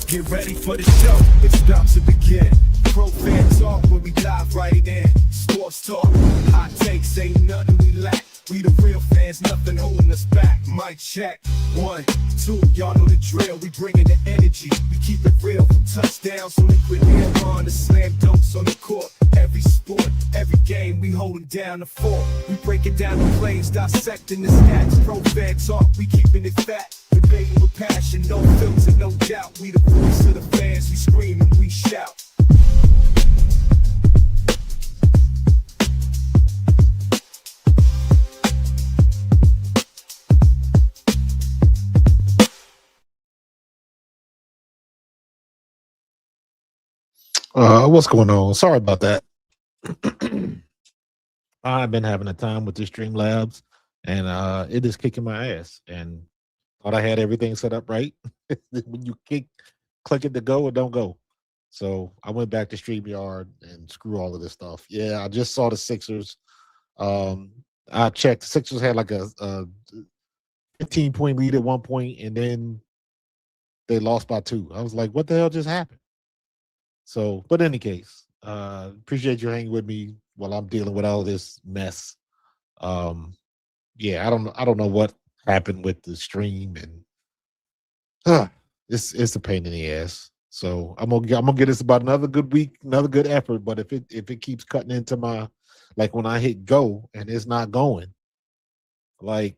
Get ready for the show, it's about to begin. Pro fan talk when we dive right in. Sports talk, hot takes, ain't nothing we lack. We the real fans, nothing holding us back. Mic check, 1, 2, y'all know the drill. We bringing the energy, we keep it real. From touchdowns to liquid air on the slam dunks on the court. Every sport, every game, we holding down the fort. We breaking down the plays, dissecting the stats. Pro fan talk, we keeping it fat. Debating with passion, no filter, no doubt. We the voice of the fans, we scream and we shout. What's going on? Sorry about that. I've been having a time with the Streamlabs, and it is kicking my ass. And thought I had everything set up right. When you click it to go, it don't go. So I went back to StreamYard and screw all of this stuff. Yeah, I just saw the Sixers. Um, I checked. The Sixers had like a 15-point lead at one point, and then they lost by 2. I was like, what the hell just happened? So, but in any case, appreciate you hanging with me while I'm dealing with all this mess. Um, yeah, I don't know what happened with the stream, and it's a pain in the ass. So I'm gonna get this about another good week, another good effort. But if it keeps cutting into my, like when I hit go and it's not going, like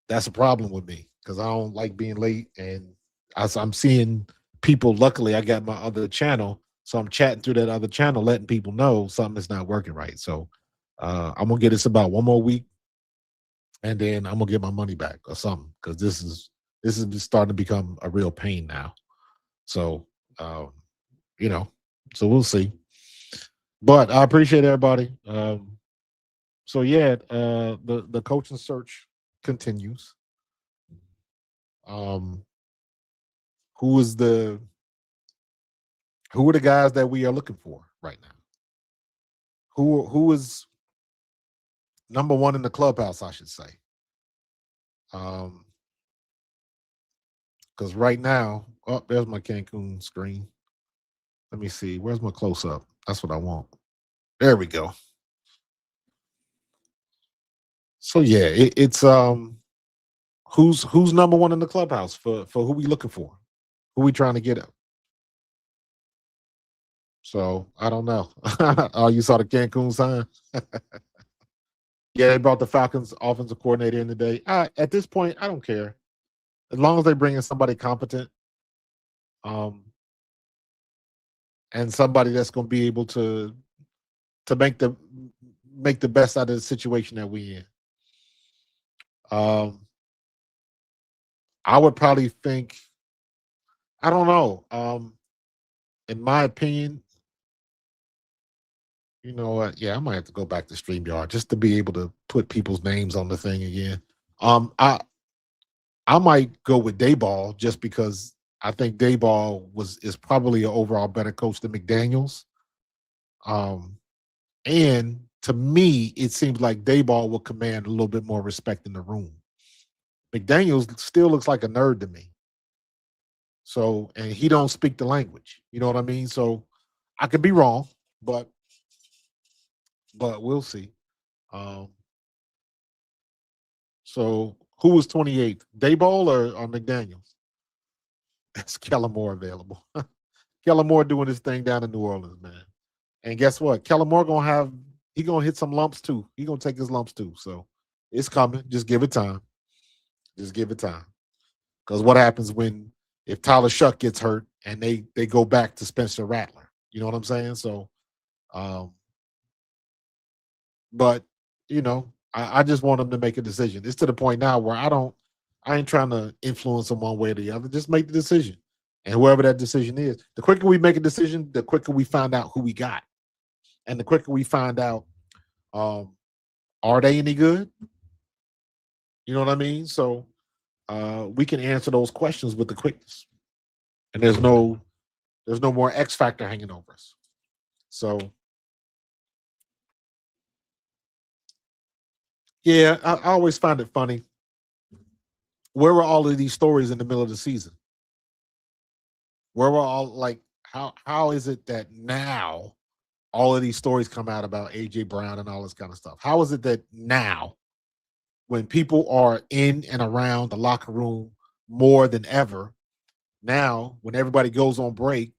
that's a problem with me because I don't like being late. And as I'm seeing people, luckily I got my other channel, so I'm chatting through that other channel, letting people know something is not working right. So I'm gonna get this about one more week, and then I'm gonna get my money back or something because this is just starting to become a real pain now. So um, you know, so we'll see. But I appreciate everybody. So yeah, the coaching search continues. Um, who is the who are the guys that we are looking for right now? Who is number one in the clubhouse, I should say. Um, because right now, oh, there's my Cancun screen. Let me see. Where's my close up? That's what I want. There we go. So yeah, it's who's number one in the clubhouse for who we looking for, who we trying to get at. So I don't know. Oh, you saw the Cancun sign? Yeah, they brought the Falcons offensive coordinator in today. At this point, I don't care as long as they bring in somebody competent, um, and somebody that's going to be able to make the best out of the situation that we in. Um, I would probably think, I don't know. In my opinion, you know what? Yeah, I might have to go back to StreamYard just to be able to put people's names on the thing again. Um, I I might go with Dayball just because I think Dayball is probably an overall better coach than McDaniels. Um, and to me, it seems like Dayball will command a little bit more respect in the room. McDaniels still looks like a nerd to me. So, and he don't speak the language. You know what I mean? So, I could be wrong, but we'll see. Um, so, who was 28th? Dayball or McDaniels? Is Kellen Moore available? Kellen Moore doing his thing down in New Orleans, man. And guess what? Kellen Moore he gonna hit some lumps too. He gonna take his lumps too. So it's coming. Just give it time. Just give it time. Because what happens when if Tyler Shuck gets hurt and they go back to Spencer Rattler? You know what I'm saying? So, um, but I just want him to make a decision. It's to the point now where I ain't trying to influence him one way or the other. Just make the decision. And whoever that decision is, the quicker we make a decision, the quicker we find out who we got. And the quicker we find out, um, are they any good? You know what I mean? So we can answer those questions with the quickness. And there's no more X factor hanging over us. So yeah, I always find it funny. Where were all of these stories in the middle of the season? Where we're all like, how is it that now all of these stories come out about AJ Brown and all this kind of stuff? How is it that now, when people are in and around the locker room more than ever, now when everybody goes on break,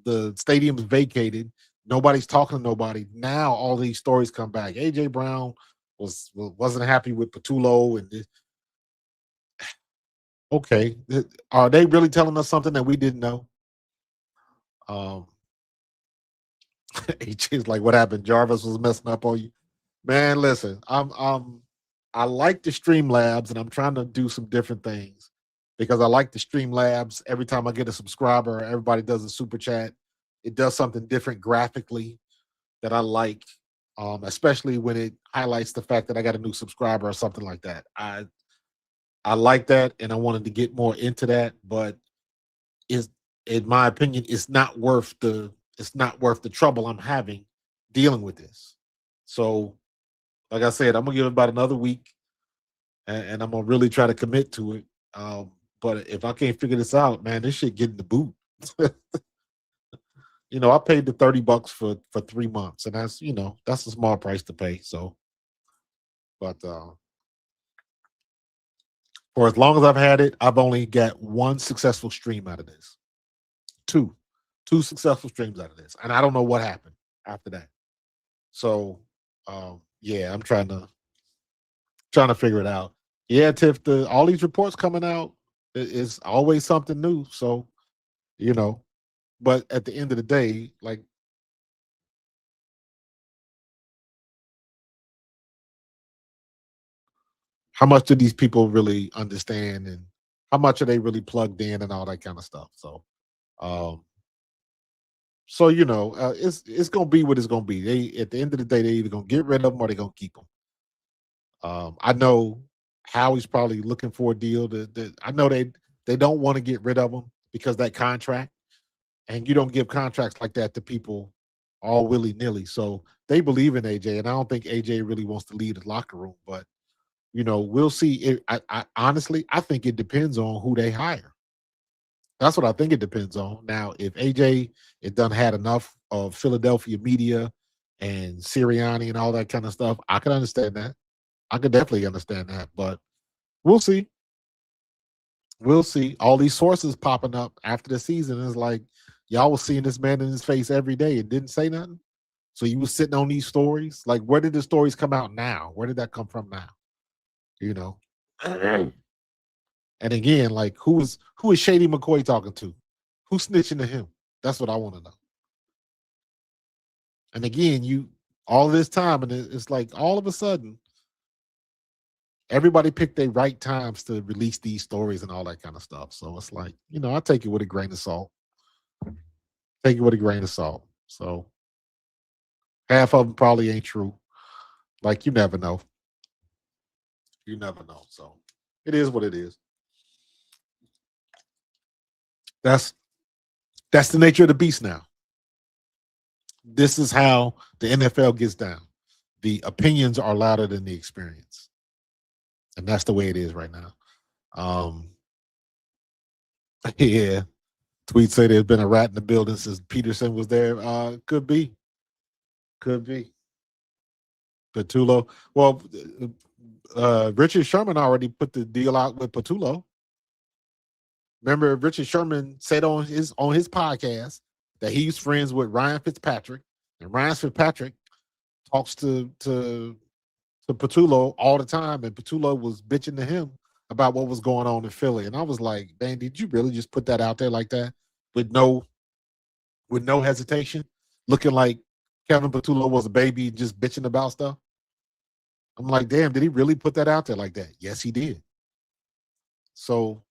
the stadium's vacated, nobody's talking to nobody. Now all these stories come back. AJ Brown wasn't happy with Patullo, and okay, are they really telling us something that we didn't know? Um, AJ's like, what happened? Jarvis was messing up on you, man. Listen, I like the Stream Labs, and I'm trying to do some different things because I like the Stream Labs. Every time I get a subscriber, everybody does a super chat. It does something different graphically that I like, especially when it highlights the fact that I got a new subscriber or something like that. I like that, and I wanted to get more into that, but is in my opinion, it's not worth the trouble I'm having dealing with this. So, like I said, I'm gonna give it about another week, and I'm gonna really try to commit to it. But if I can't figure this out, man, this shit getting the boot. I paid the $30 for 3 months, and that's a small price to pay. So, but for as long as I've had it, I've only got one successful stream out of this. Two, two successful streams out of this, and I don't know what happened after that. So, yeah, I'm trying to figure it out. Yeah, Tiff, all these reports coming out is always something new. So, you know, but at the end of the day, like, how much do these people really understand, and how much are they really plugged in, and all that kind of stuff? So, um, it's gonna be what it's gonna be. They At the end of the day, they either gonna get rid of them or they gonna keep them. I know Howie's probably looking for a deal. I know they don't want to get rid of him because that contract, and you don't give contracts like that to people all willy nilly. So they believe in AJ, and I don't think AJ really wants to leave the locker room. But we'll see. I honestly, I think it depends on who they hire. That's what I think it depends on. Now, if AJ it done had enough of Philadelphia media and Sirianni and all that kind of stuff, I can understand that. I could definitely understand that, but we'll see. We'll see. All these sources popping up after the season is like, y'all was seeing this man in his face every day and didn't say nothing. So you was sitting on these stories. Like, where did the stories come out now? Where did that come from now? You know. And again, like, who is Shady McCoy talking to? Who's snitching to him? That's what I want to know. And again, you all this time, and it's like all of a sudden, everybody picked their right times to release these stories and all that kind of stuff. So it's like, I take it with a grain of salt. Take it with a grain of salt. So half of them probably ain't true. Like, you never know. You never know. So it is what it is. That's that's the nature of the beast now. This is how the NFL gets down. The opinions are louder than the experience. And that's the way it is right now. Um, yeah. Tweets say there's been a rat in the building since Peterson was there. Could be. Could be. Patullo. Well, Richard Sherman already put the deal out with Patullo. Remember, Richard Sherman said on his podcast that he's friends with Ryan Fitzpatrick, and Ryan Fitzpatrick talks to Patullo all the time, and Patullo was bitching to him about what was going on in Philly. And I was like, man, did you really just put that out there like that with no hesitation, looking like Kevin Patullo was a baby just bitching about stuff? I'm like, damn, did he really put that out there like that? Yes, he did. So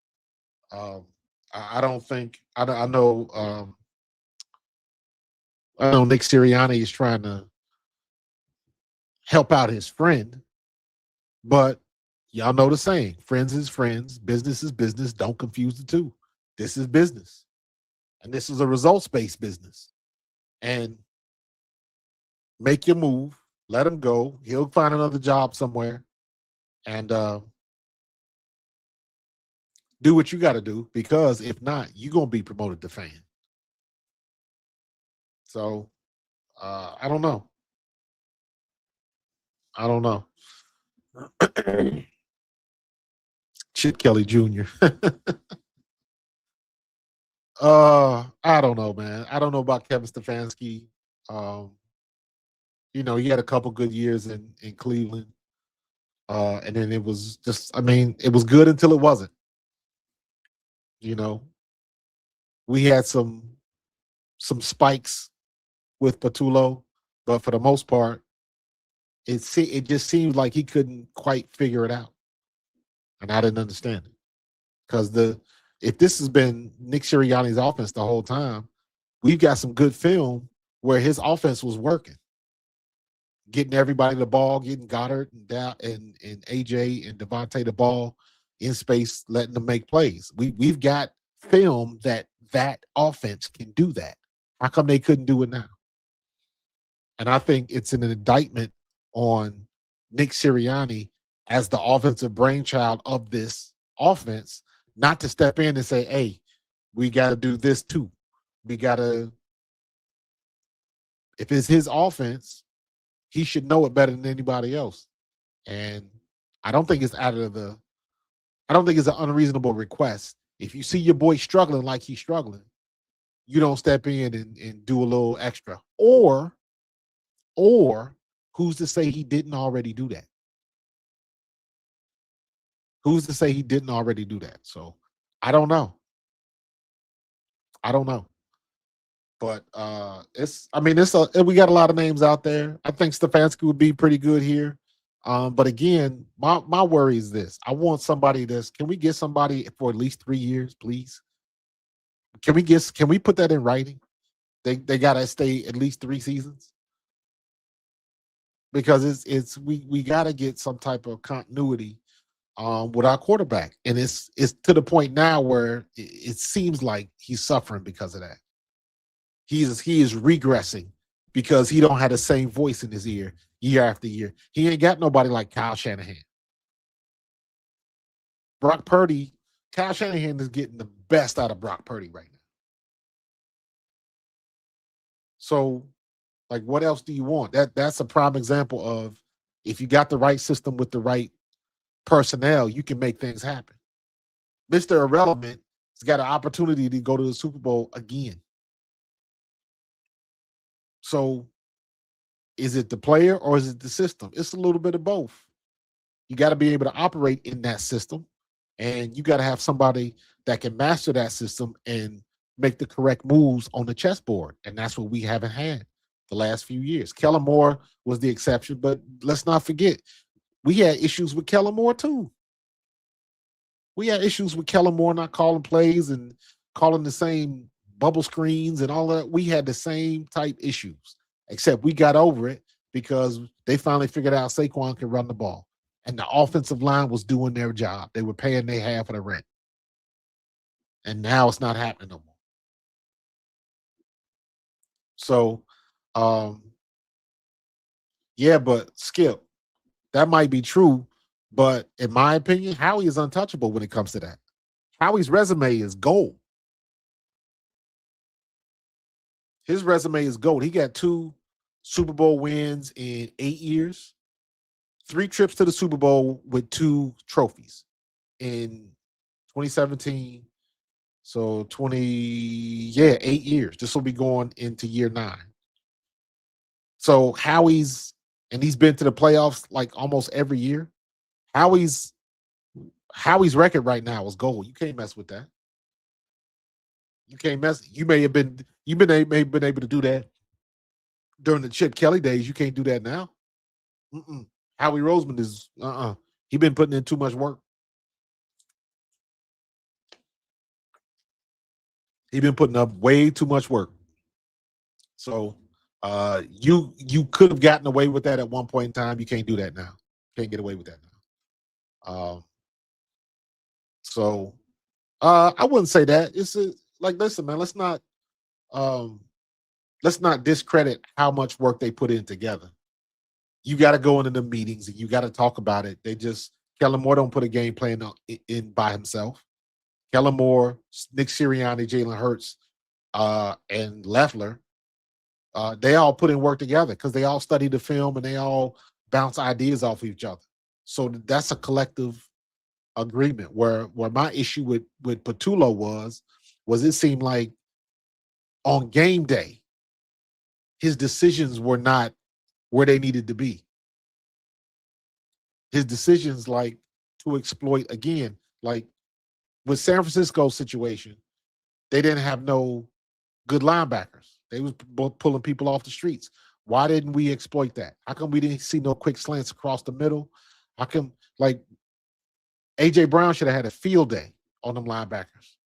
um, I don't think I know. I know Nick Sirianni is trying to help out his friend, but y'all know the saying: friends is friends, business is business. Don't confuse the two. This is business, and this is a results-based business. And make your move. Let him go. He'll find another job somewhere, and Do what you got to do, because if not, you're gonna be promoted to fan. So I don't know. I don't know. Chip Kelly Jr. I don't know, man. I don't know about Kevin Stefanski. Um, he had a couple good years in Cleveland. And then it was just, I mean, it was good until it wasn't. You know, we had some spikes with Patullo, but for the most part, it just seemed like he couldn't quite figure it out, and I didn't understand it, because the if this has been Nick Sirianni's offense the whole time, we've got some good film where his offense was working, getting everybody the ball, getting Goddard and AJ and Devontae the ball in space, letting them make plays. We've got film that offense can do that. How come they couldn't do it now? And I think it's an indictment on Nick Sirianni as the offensive brainchild of this offense, not to step in and say, hey, we got to do this too. We got to, if it's his offense, he should know it better than anybody else. And I don't think it's I don't think it's an unreasonable request. If you see your boy struggling like he's struggling, you don't step in and do a little extra. Or who's to say he didn't already do that? Who's to say he didn't already do that? So I don't know. I don't know. But we got a lot of names out there. I think Stefanski would be pretty good here. But again, my worry is this. I want somebody can we get somebody for at least 3 years, please? Can we put that in writing? They gotta stay at least 3 seasons, because we gotta get some type of continuity with our quarterback. And it's to the point now where it seems like he's suffering because of that. He is regressing because he don't have the same voice in his ear year after year. He ain't got nobody like Kyle Shanahan. Brock Purdy, Kyle Shanahan is getting the best out of Brock Purdy right now. So, like, what else do you want? That's a prime example of, if you got the right system with the right personnel, you can make things happen. Mr. Irrelevant has got an opportunity to go to the Super Bowl again. So is it the player or is it the system? It's a little bit of both. You got to be able to operate in that system, and you got to have somebody that can master that system and make the correct moves on the chessboard. And that's what we haven't had the last few years. Kellen Moore was the exception, but let's not forget, we had issues with Kellen Moore too. We had issues with Kellen Moore not calling plays and calling the same bubble screens and all that. We had the same type issues, except we got over it because they finally figured out Saquon could run the ball. And the offensive line was doing their job. They were paying their half of the rent. And now it's not happening no more. So, yeah, but Skip, that might be true. But in my opinion, Howie is untouchable when it comes to that. Howie's resume is gold. His resume is gold. He got 2 Super Bowl wins in 8 years, 3 trips to the Super Bowl with 2 trophies in 2017. So 8 years. This will be going into year 9. So he's been to the playoffs like almost every year. Howie's record right now is gold. You can't mess with that. You can't mess. You may have been able to do that during the Chip Kelly days. You can't do that now. Howie Roseman is he been putting in too much work. He been putting up way too much work. So you could have gotten away with that at one point in time. You can't do that now. Can't get away with that now. So I wouldn't say that. It's listen, man, let's not discredit how much work they put in together. You got to go into the meetings and you got to talk about it. Kellen Moore don't put a game plan in by himself. Kellen Moore, Nick Sirianni, Jalen Hurts, and Leffler, they all put in work together because they all study the film and they all bounce ideas off each other. So that's a collective agreement. Where my issue with Patullo was it seemed like on game day his decisions were not where they needed to be. His decisions, like to exploit again, like with San Francisco's situation, they didn't have no good linebackers. They was both pulling people off the streets. Why didn't we exploit that? How come we didn't see no quick slants across the middle? How come, like, AJ Brown should have had a field day on them linebackers.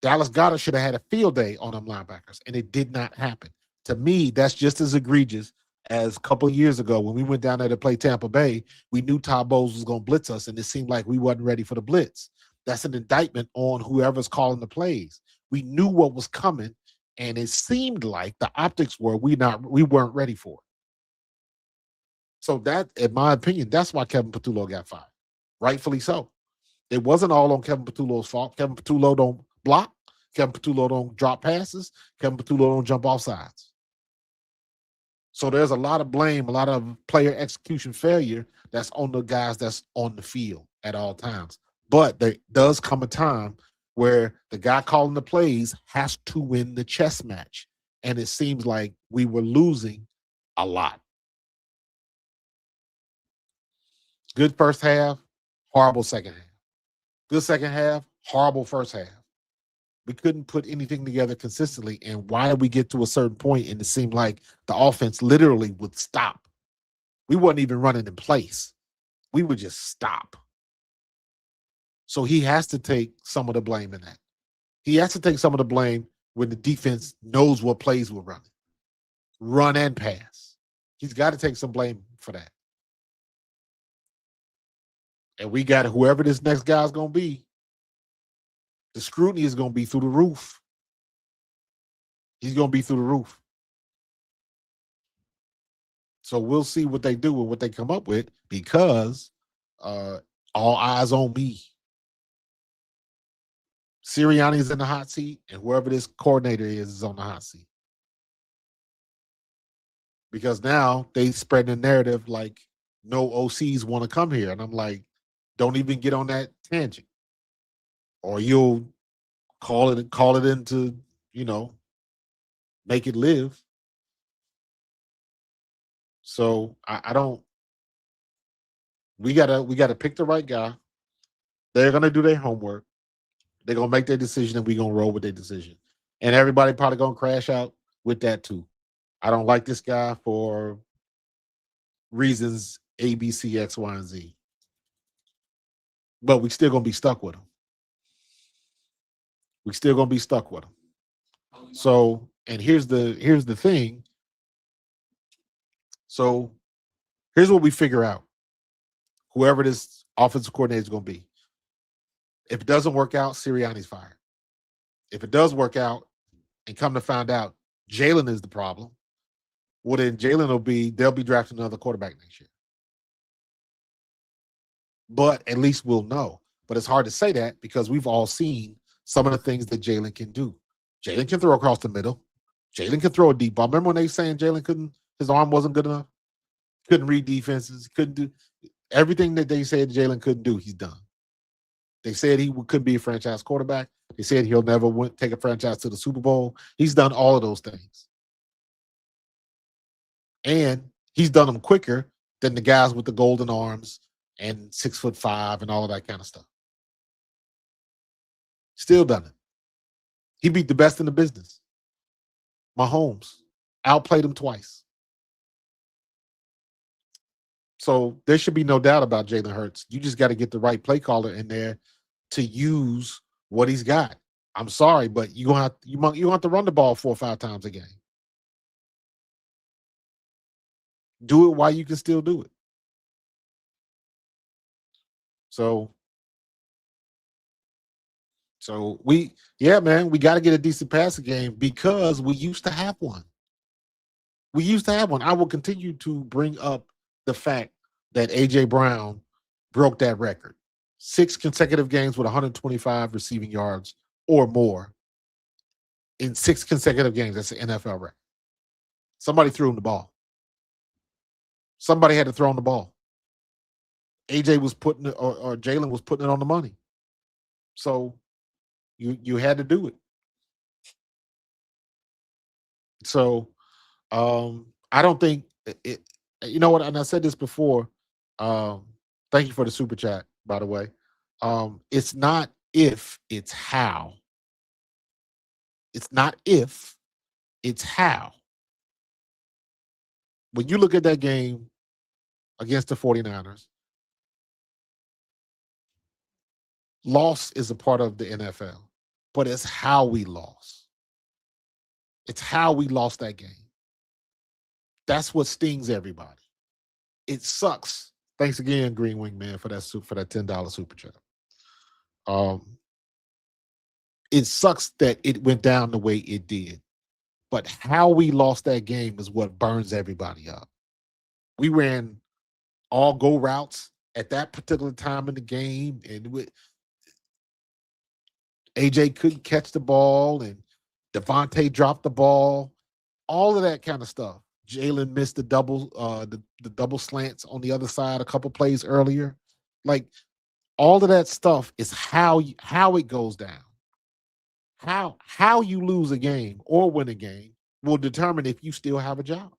Dallas Goedert should have had a field day on them linebackers, and it did not happen. To me, that's just as egregious as a couple of years ago when we went down there to play Tampa Bay. We knew Todd Bowles was going to blitz us, and it seemed like we wasn't ready for the blitz. That's an indictment on whoever's calling the plays. We knew what was coming, and it seemed like the optics were we weren't ready for it. So that, in my opinion, that's why Kevin Patullo got fired. Rightfully so. It wasn't all on Kevin Patullo's fault. Kevin Patullo don't block. Kevin Patullo don't drop passes. Kevin Patullo don't jump off sides. So there's a lot of blame, a lot of player execution failure that's on the guys that's on the field at all times. But there does come a time where the guy calling the plays has to win the chess match. And it seems like we were losing a lot. Good first half, horrible second half. Good second half, horrible first half. We couldn't put anything together consistently. And why did we get to a certain point and it seemed like the offense literally would stop? We wasn't even running in place. We would just stop. So he has to take some of the blame in that. He has to take some of the blame when the defense knows what plays we're running. Run and pass. He's got to take some blame for that. And we got whoever this next guy's going to be, the scrutiny is going to be through the roof. He's going to be through the roof. So we'll see what they do and what they come up with because all eyes on me. Sirianni is in the hot seat, and whoever this coordinator is on the hot seat. Because now they spread the narrative like no OCs want to come here. And I'm like, don't even get on that tangent. Or you'll call it into, make it live. So I don't. We gotta pick the right guy. They're gonna do their homework. They're gonna make their decision, and we're gonna roll with their decision. And everybody probably gonna crash out with that too. I don't like this guy for reasons A, B, C, X, Y, and Z. But we still gonna be stuck with him. We still gonna be stuck with him. So, and here's the thing. So, here's what we figure out. Whoever this offensive coordinator is gonna be. If it doesn't work out, Sirianni's fired. If it does work out, and come to find out, Jalen is the problem. Well, then they'll be drafting another quarterback next year. But at least we'll know. But it's hard to say that because we've all seen some of the things that Jalen can do. Jalen can throw across the middle. Jalen can throw a deep ball. Remember when they were saying his arm wasn't good enough? Couldn't read defenses, couldn't do everything that they said Jalen couldn't do, he's done. They said he could be a franchise quarterback. They said he'll never take a franchise to the Super Bowl. He's done all of those things. And he's done them quicker than the guys with the golden arms and 6'5" and all of that kind of stuff. Still done it. He beat the best in the business. Mahomes outplayed him twice. So there should be no doubt about Jalen Hurts. You just got to get the right play caller in there to use what he's got. I'm sorry, but you have to run the ball 4 or 5 times a game. Do it while you can still do it. So we got to get a decent passing game because we used to have one. I will continue to bring up the fact that AJ Brown broke that record. 6 consecutive games with 125 receiving yards or more in 6 consecutive games. That's the NFL record. Somebody threw him the ball. Somebody had to throw him the ball. AJ was putting it, or Jalen was putting it on the money. So you had to do it. So I don't think it. You know what? And I said this before. Um, Thank you for the super chat, by the way. It's not if, it's how. It's not if, it's how. When you look at that game against the 49ers, loss is a part of the NFL, but it's how we lost. It's how we lost that game. That's what stings everybody. It sucks. Thanks again, Green Wing Man, for that $10 super chat. It sucks that it went down the way it did, but how we lost that game is what burns everybody up. We ran all go routes at that particular time in the game, and AJ couldn't catch the ball, and Devontae dropped the ball, all of that kind of stuff. Jalen missed the double slants on the other side a couple plays earlier. Like, all of that stuff is how it goes down. How you lose a game or win a game will determine if you still have a job.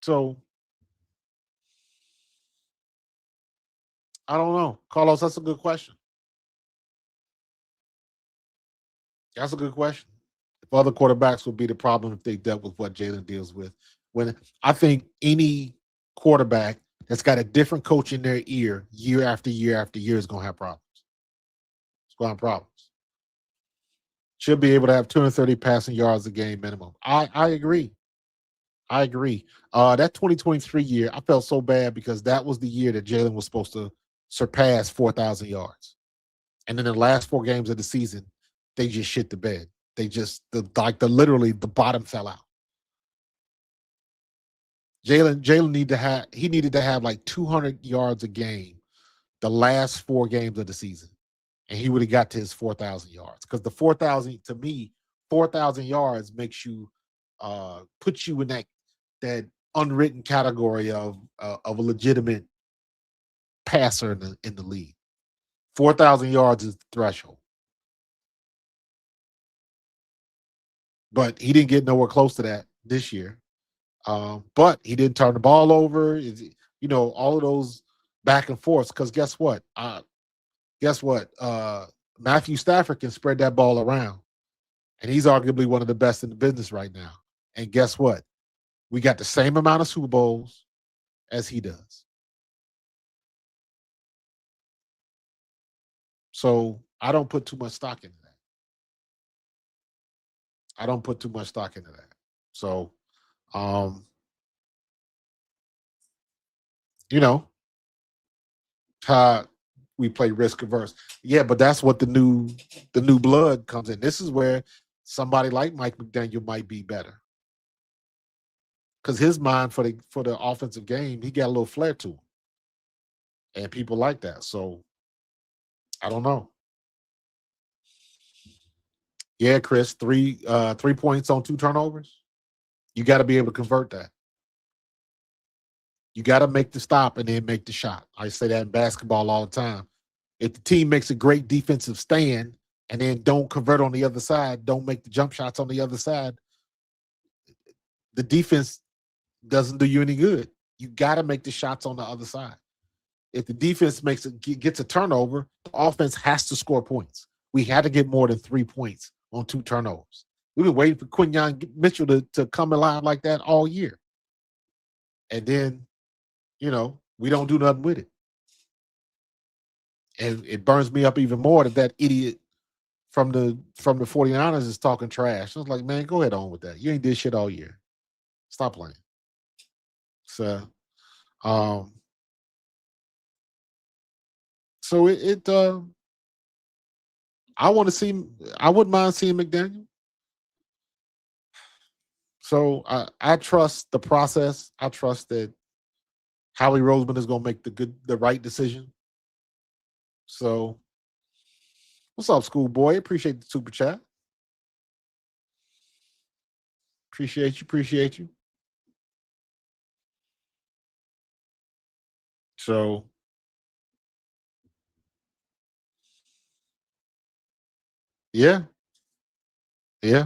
So I don't know, Carlos. That's a good question. That's a good question. If other quarterbacks would be the problem if they dealt with what Jalen deals with, when I think any quarterback that's got a different coach in their ear year after year after year is going to have problems. It's going to have problems. Should be able to have 230 passing yards a game minimum. I agree. I agree. That 2023 year, I felt so bad because that was the year that Jalen was supposed to surpass 4,000 yards. And then the last 4 games of the season, they just shit the bed. They just literally the bottom fell out. Jalen needed to have like 200 yards a game the last 4 games of the season, and he would have got to his 4,000 yards. Because the 4,000, to me, 4,000 yards makes you puts you in that unwritten category of a legitimate passer in the league. 4,000 yards is the threshold. But he didn't get nowhere close to that this year. But he didn't turn the ball over. All of those back and forths. Because guess what? Matthew Stafford can spread that ball around. And he's arguably one of the best in the business right now. And guess what? We got the same amount of Super Bowls as he does. So I don't put too much stock into that. So, how we play risk averse. Yeah, but that's what the new blood comes in. This is where somebody like Mike McDaniel might be better. Because his mind for the offensive game, he got a little flair to him. And people like that. So I don't know. Yeah, Chris, 3 points on 2 turnovers. You got to be able to convert that. You got to make the stop and then make the shot. I say that in basketball all the time. If the team makes a great defensive stand and then don't convert on the other side, don't make the jump shots on the other side, the defense doesn't do you any good. You got to make the shots on the other side. If the defense gets a turnover, the offense has to score points. We had to get more than 3 points on 2 turnovers. We've been waiting for Quinyon Mitchell to come alive like that all year. And then, we don't do nothing with it. And it burns me up even more that idiot from the 49ers is talking trash. I was like, man, go ahead on with that. You ain't did shit all year. Stop playing. So, I wouldn't mind seeing McDaniel. So I trust the process. I trust that Howie Roseman is going to make the right decision. So, what's up, schoolboy? Appreciate the super chat. Appreciate you. Appreciate you. So, yeah, yeah.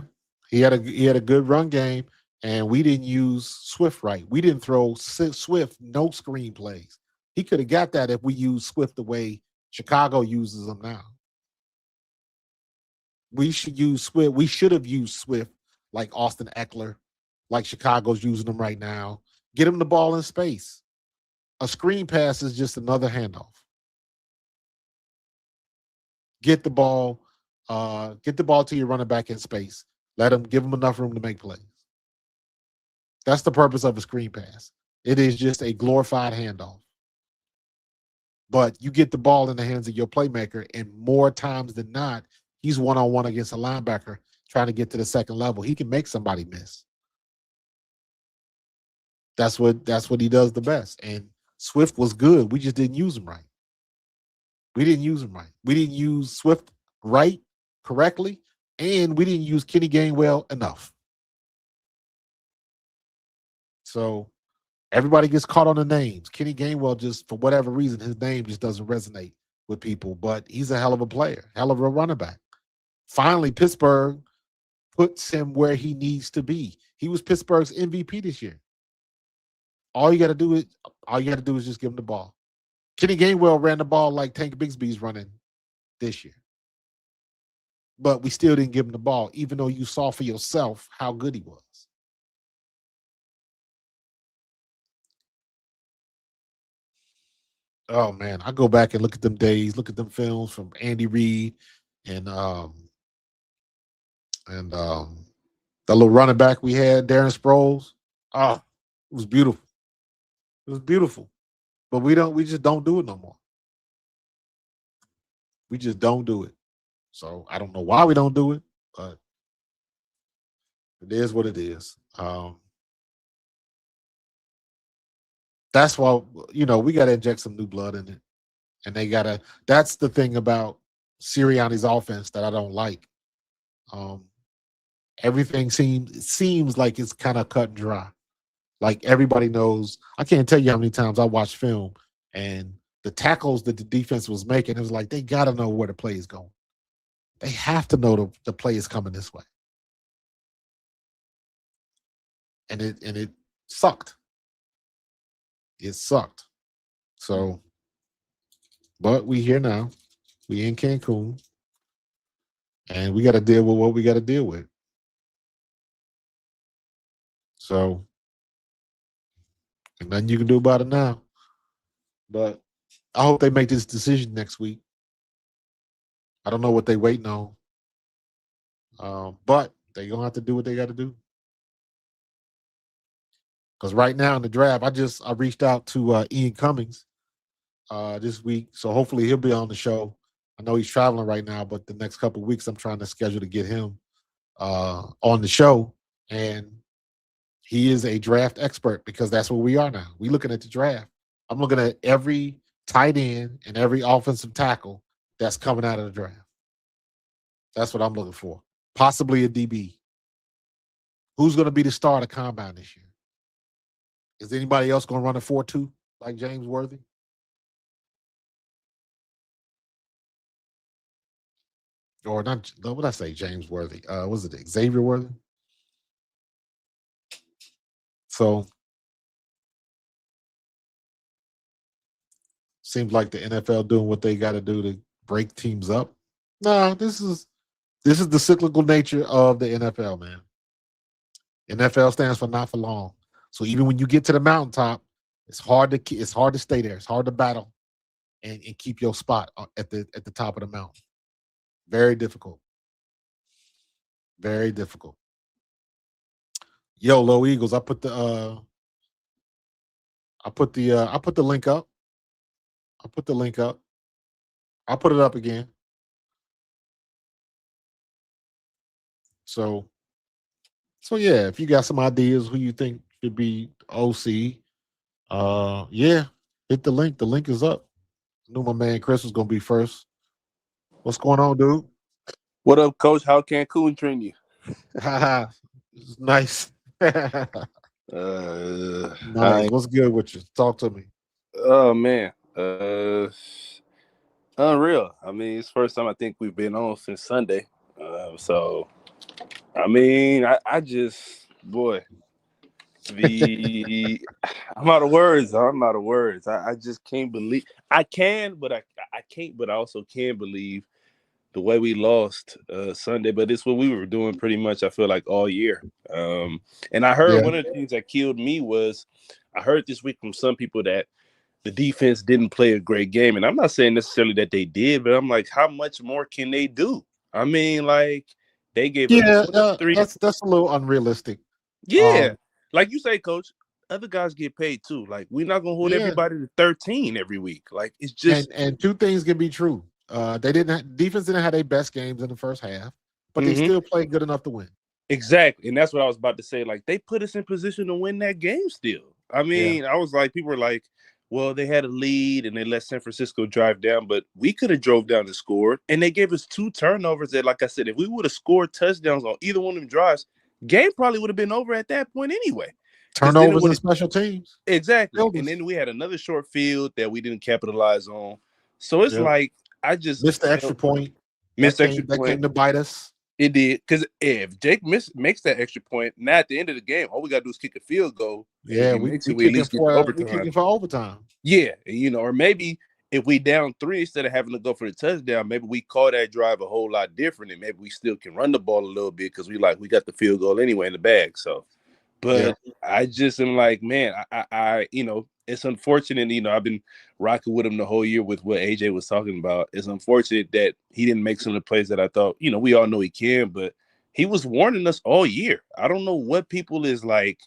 He had a good run game, and we didn't use Swift right. We didn't throw Swift no screenplays. He could have got that if we used Swift the way Chicago uses them now. We should use Swift. We should have used Swift like Austin Eckler, like Chicago's using them right now. Get him the ball in space. A screen pass is just another handoff. Get get the ball to your running back in space. Give him enough room to make plays. That's the purpose of a screen pass. It is just a glorified handoff. But you get the ball in the hands of your playmaker, and more times than not, he's one-on-one against a linebacker trying to get to the second level. He can make somebody miss. That's what he does the best. And Swift was good. We just didn't use him right. We didn't use him right. We didn't use Swift right, correctly, and we didn't use Kenny Gainwell enough. So everybody gets caught on the names. Kenny Gainwell, just for whatever reason, his name just doesn't resonate with people, but he's a hell of a player, hell of a running back. Finally, Pittsburgh puts him where he needs to be. He was Pittsburgh's MVP this year. All you got to do is just give him the ball. Kenny Gainwell ran the ball like Tank Bigsby's running this year. But we still didn't give him the ball, even though you saw for yourself how good he was. Oh man, I go back and look at them days, look at them films from Andy Reid and the little running back we had, Darren Sproles. Oh, it was beautiful. It was beautiful. But we just don't do it no more. We just don't do it. So I don't know why we don't do it, but it is what it is. That's why we got to inject some new blood in it, and they gotta. That's the thing about Sirianni's offense that I don't like. Um, Everything seems like it's kind of cut and dry. Like everybody knows. I can't tell you how many times I watched film and the tackles that the defense was making. It was like they got to know where the play is going. They have to know the play is coming this way, and it sucked. It sucked. So, but we here now. We in Cancun, and we got to deal with what we got to deal with. So, and nothing you can do about it now. But I hope they make this decision next week. I don't know what they waiting on, but they gonna have to do what they got to do. Because right now in the draft, I reached out to Ian Cummings this week, so hopefully he'll be on the show. I know he's traveling right now, but the next couple of weeks I'm trying to schedule to get him on the show, and he is a draft expert because that's what we are now. We looking at the draft. I'm looking at every tight end and every offensive tackle that's coming out of the draft. That's what I'm looking for. Possibly a DB. Who's going to be the star of the combine this year? Is anybody else going to run a 4.2 like James Worthy? Or not? What did I say? James Worthy. Was it Xavier Worthy? So seems like the NFL doing what they got to do to break teams up. No, this is the cyclical nature of the NFL, man. NFL stands for not for long. So even when you get to the mountaintop, it's hard to stay there. It's hard to battle and keep your spot at the top of the mountain. Very difficult. Very difficult. Yo, Low Eagles, I put the link up. I put the link up. I'll put it up again. So yeah, if you got some ideas who you think should be OC, Yeah, hit the link. The link is up. Knew my man Chris was gonna be first. What's going on, dude? What up, Coach? How Cancun treating you? Haha, it's nice. I Nice. What's good with you? Talk to me. oh man, unreal. I mean, it's the first time I think we've been on since Sunday. So I mean, I just boy, the I'm out of words. I'm out of words. I just can't believe I can, but I can't, but I also can believe the way we lost Sunday. But it's what we were doing pretty much. I feel like all year. And I heard Yeah, one of the things that killed me was I heard this week from some people that the defense didn't play a great game. And I'm not saying necessarily that they did, but I'm like, how much more can they do? I mean, like they gave up yeah. 23. That's a little unrealistic. Yeah. Um, Like you say, coach, other guys get paid too. Like we're not gonna hold yeah, everybody to 13 every week. Like it's just and two things can be true. They didn't defense didn't have their best games in the first half, but they Mhm. still played good enough to win. Exactly. And that's what I was about to say. Like they put us in position to win that game still. I Yeah, mean, I was like, people were like, well, they had a lead and they let San Francisco drive down, but we could have drove down and scored. And they gave us 2 turnovers that, like I said, if we would have scored touchdowns on either one of them drives, game probably would have been over at that point anyway. Because then it turnovers would and have special teams exactly. killed And us. then we had another short field that we didn't capitalize on. So it's Yeah, like I just missed the extra felt point. That missed extra came that point. came to bite us. It did because if makes that extra point, now at the end of the game, all we gotta do is kick a field goal, and if Yeah, he makes it, we at least get to we overtime. kicking for overtime. Yeah, or maybe if we down 3 instead of having to go for the touchdown, maybe we call that drive a whole lot different, and maybe we still can run the ball a little bit because we got the field goal anyway in the bag. So, Yeah, but I just am like, man, it's unfortunate. I've been rocking with him the whole year with what AJ was talking about. It's unfortunate that he didn't make some of the plays that I thought, we all know he can, but he was warning us all year. I don't know what people is like,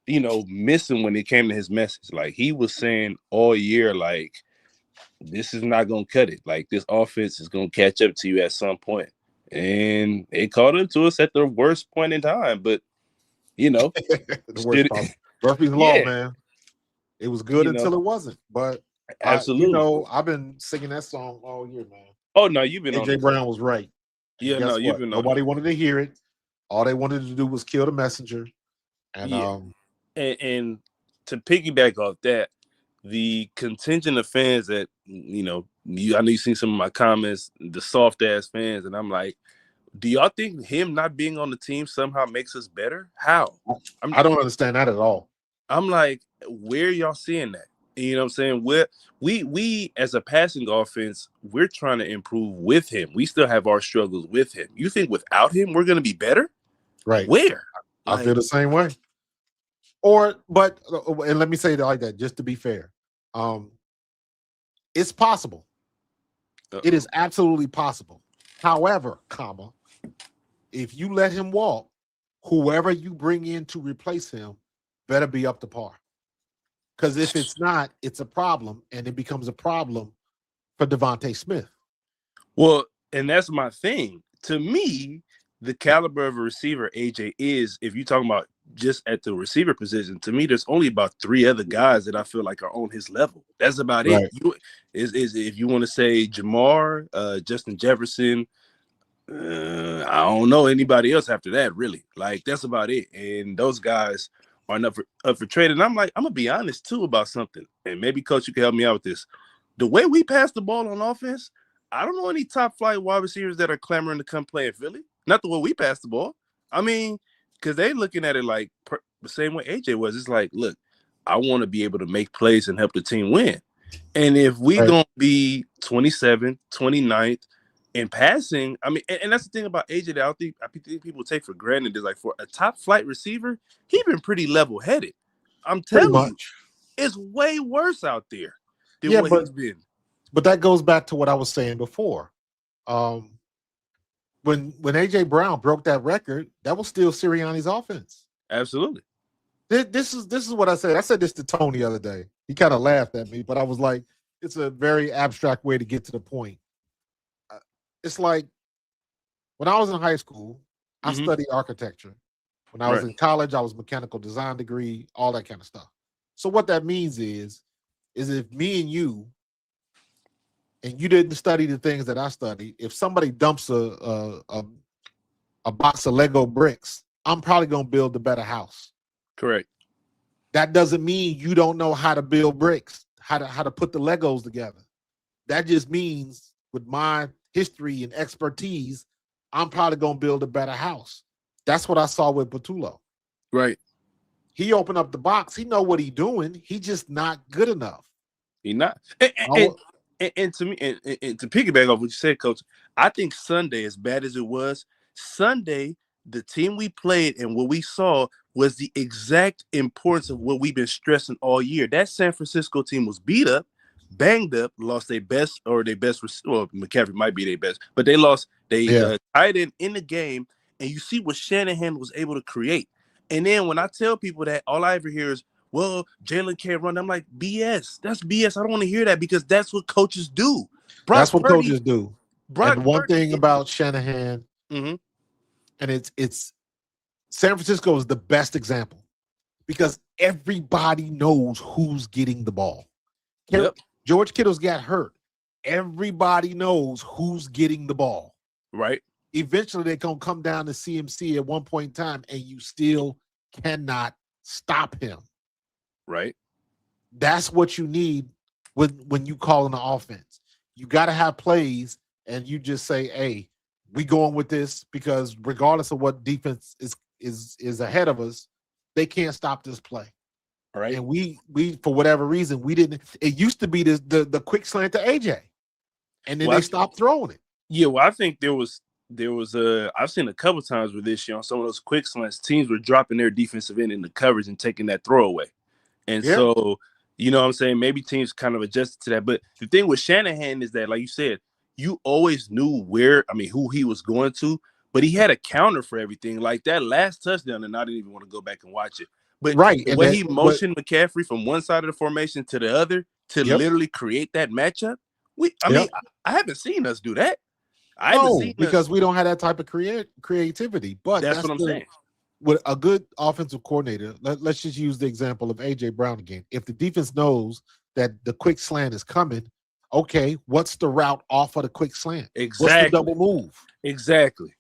missing when it came to his message. Like he was saying all year, like, this is not gonna cut it. Like this offense is gonna catch up to you at some point. And it caught up to us at the worst point in time. But you know, the worst should possible. Murphy's law, yeah, man. It was good you know, until it wasn't. But absolutely. I've been singing that song all year, man. Oh no, you've been on AJ it. Brown was right. And Yeah, no, guess you've what? been on it. Nobody wanted to hear it. All they wanted to do was kill the messenger. And Yeah. And to piggyback off that, the contingent of fans that I know you've seen some of my comments, the soft ass fans, and I'm like, do y'all think him not being on the team somehow makes us better? How? I'm I don't understand that at all. I'm like, where y'all seeing that? You know what I'm saying? We as a passing offense, we're trying to improve with him. We still have our struggles with him. You think without him we're gonna be better? Right. Where? I feel Like, the same way. And let me say it like that, just to be fair. Um, it's possible. It uh-oh. is absolutely possible. However, if you let him walk, whoever you bring in to replace him better be up to par. Because if it's not, it's a problem, and it becomes a problem for Devontae Smith. Well, and that's my thing. To me, the caliber of a receiver AJ is, if you're talking about just at the receiver position, to me, there's only about 3 other guys that I feel like are on his level. That's about it. Right. Is if you want to say Jamar, Justin Jefferson, I don't know anybody else after that, really. Like that's about it. And those guys are up for trade. And I'm like, I'm gonna be honest too about something. And maybe coach, you can help me out with this. The way we pass the ball on offense, I don't know any top flight wide receivers that are clamoring to come play in Philly. Not the way we pass the ball. I mean, because they looking at it like the same way AJ was. It's like, look, I want to be able to make plays and help the team win. And if we Right. gonna be 27th, 29th in passing, I mean, and that's the thing about AJ that I think people take for granted is like for a top flight receiver, he been pretty level headed. I'm Pretty telling you, much. it's way worse out there than Yeah, what he's been. but that goes back to what I was saying before. Um, when AJ Brown broke that record, that was still Sirianni's offense. Absolutely. This is what I said. I said this to Tony the other day. He kind of laughed at me, but I was like, it's a very abstract way to get to the point. It's like when I was in high school, I Mm-hmm. studied architecture. When I was Right. in college, I was mechanical design degree, all that kind of stuff. So what that means is if me and you didn't study the things that I studied, if somebody dumps a box of Lego bricks, I'm probably gonna build a better house. Correct. That doesn't mean you don't know how to build bricks, how to put the Legos together. That just means with my history and expertise, I'm probably gonna build a better house. That's what I saw with Patullo. Right. He opened up the box. He know what he's doing. He just not good enough. He not. And to me, and to piggyback off what you said, Coach, I think Sunday, as bad as it was, Sunday, the team we played and what we saw was the exact importance of what we've been stressing all year. That San Francisco team was beat up, banged up, lost their best. Well, McCaffrey might be their best, but they lost tight end in the game. And you see what Shanahan was able to create. And then when I tell people that, all I ever hear is, well, Jalen can't run. I'm like, BS. That's BS. I don't want to hear that because that's what coaches do. That's what coaches do. And one thing about Shanahan, mm-hmm. and it's San Francisco is the best example because everybody knows who's getting the ball. Yep. George Kittle's got hurt. Everybody knows who's getting the ball. Right. Eventually, they're going to come down to CMC at one point in time, and you still cannot stop him. Right. That's what you need when you call in the offense. You got to have plays, and you just say, hey, we going with this because regardless of what defense is ahead of us, they can't stop this play. All right. And we for whatever reason, we didn't. It used to be the quick slant to AJ, and then they stopped throwing it. Yeah, well, I think there was I've seen a couple times with this year on some of those quick slants, teams were dropping their defensive end in the coverage and taking that throw away. And so, you know what I'm saying? Maybe teams kind of adjusted to that. But the thing with Shanahan is that, like you said, you always knew who he was going to, but he had a counter for everything. Like that last touchdown, and I didn't even want to go back and watch it. But when he motioned McCaffrey from one side of the formation to the other to literally create that matchup, I haven't seen us do that. Because we don't have that type of creativity. But that's what I'm saying. With a good offensive coordinator, let's just use the example of A.J. Brown again. If the defense knows that the quick slant is coming, okay, what's the route off of the quick slant? Exactly. What's the double move? Exactly.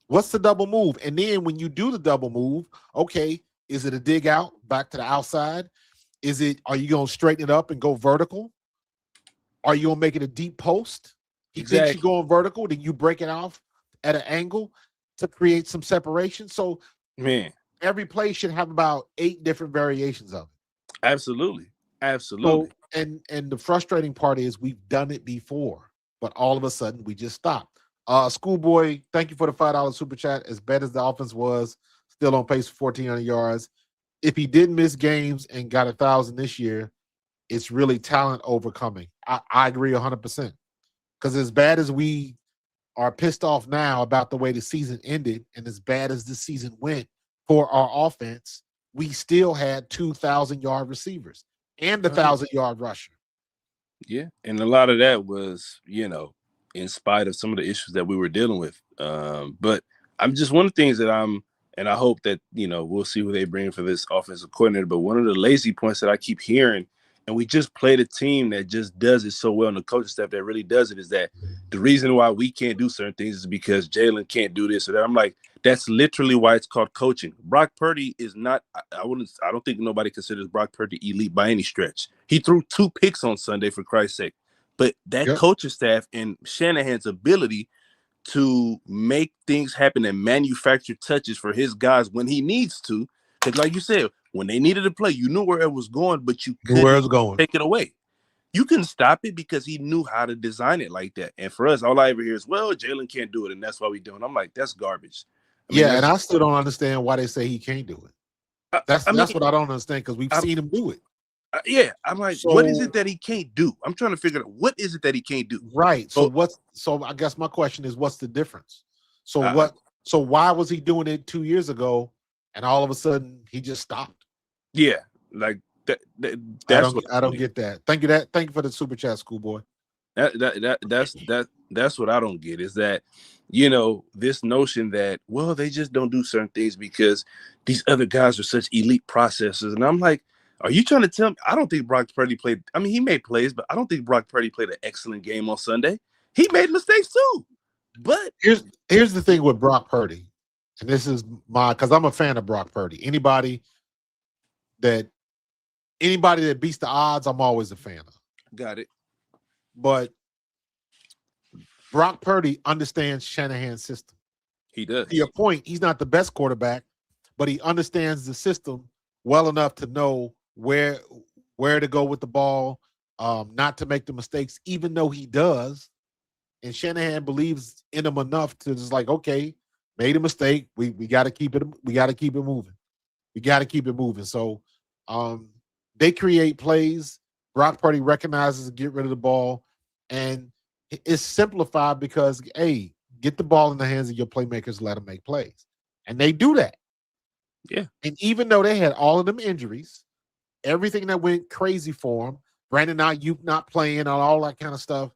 What's the double move? And then when you do the double move, okay, is it a dig out back to the outside? Are you going to straighten it up and go vertical? Are you going to make it a deep post? He thinks you're going vertical, then you break it off at an angle to create some separation. So, every play should have about 8 different variations of it. Absolutely. So, and the frustrating part is we've done it before, but all of a sudden we just stopped. Schoolboy, thank you for the $5 super chat. As bad as the offense was, still on pace for 1,400 yards. If he didn't miss games and got 1,000 this year, it's really talent overcoming. I agree 100%. Because as bad as we are pissed off now about the way the season ended and as bad as the season went for our offense, we still had 2,000-yard receivers and the 1,000-yard rusher. Yeah, and a lot of that was, in spite of some of the issues that we were dealing with. But I'm just one of the things that and I hope that, we'll see who they bring for this offensive coordinator. But one of the lazy points that I keep hearing, and we just played a team that just does it so well, and the coaching staff that really does it, is that the reason why we can't do certain things is because Jalen can't do this or that. I'm like, that's literally why it's called coaching. Brock Purdy is not. I don't think nobody considers Brock Purdy elite by any stretch. He threw 2 picks on Sunday, for Christ's sake. But that coaching staff and Shanahan's ability to make things happen and manufacture touches for his guys when he needs to, because like you said, when they needed to play, you knew where it was going, but you couldn't take it away. You couldn't stop it because he knew how to design it like that. And for us, all I ever hear is, well, Jalen can't do it, and that's why we do it. I'm like, that's garbage. And I still don't understand why they say he can't do it. That's what I don't understand, because we've seen him do it. I'm like, what is it that he can't do? I'm trying to figure out what is it that he can't do. Right. So I guess my question is, what's the difference? So why was he doing it 2 years ago and all of a sudden he just stopped? Yeah, like that. I don't get that. Thank you for the super chat, Schoolboy. That's what I don't get is that, this notion that, well, they just don't do certain things because these other guys are such elite processors. And I'm like, are you trying to tell me? I don't think Brock Purdy played. I mean, he made plays, but I don't think Brock Purdy played an excellent game on Sunday. He made mistakes too. But here's the thing with Brock Purdy, and this is because I'm a fan of Brock Purdy. Anybody that beats the odds, I'm always a fan of. got it. But Brock Purdy understands Shanahan's system. He does. To your point, he's not the best quarterback, but he understands the system well enough to know where to go with the ball, not to make the mistakes, even though he does. And Shanahan believes in him enough to just like, okay, made a mistake. We got to keep it. We got to keep it moving. We got to keep it moving. So they create plays. Brock Purdy recognizes and get rid of the ball, and it's simplified because, hey, get the ball in the hands of your playmakers, let them make plays, and they do that. Yeah. And even though they had all of them injuries, everything that went crazy for them, Brandon Ayuk not playing and all that kind of stuff,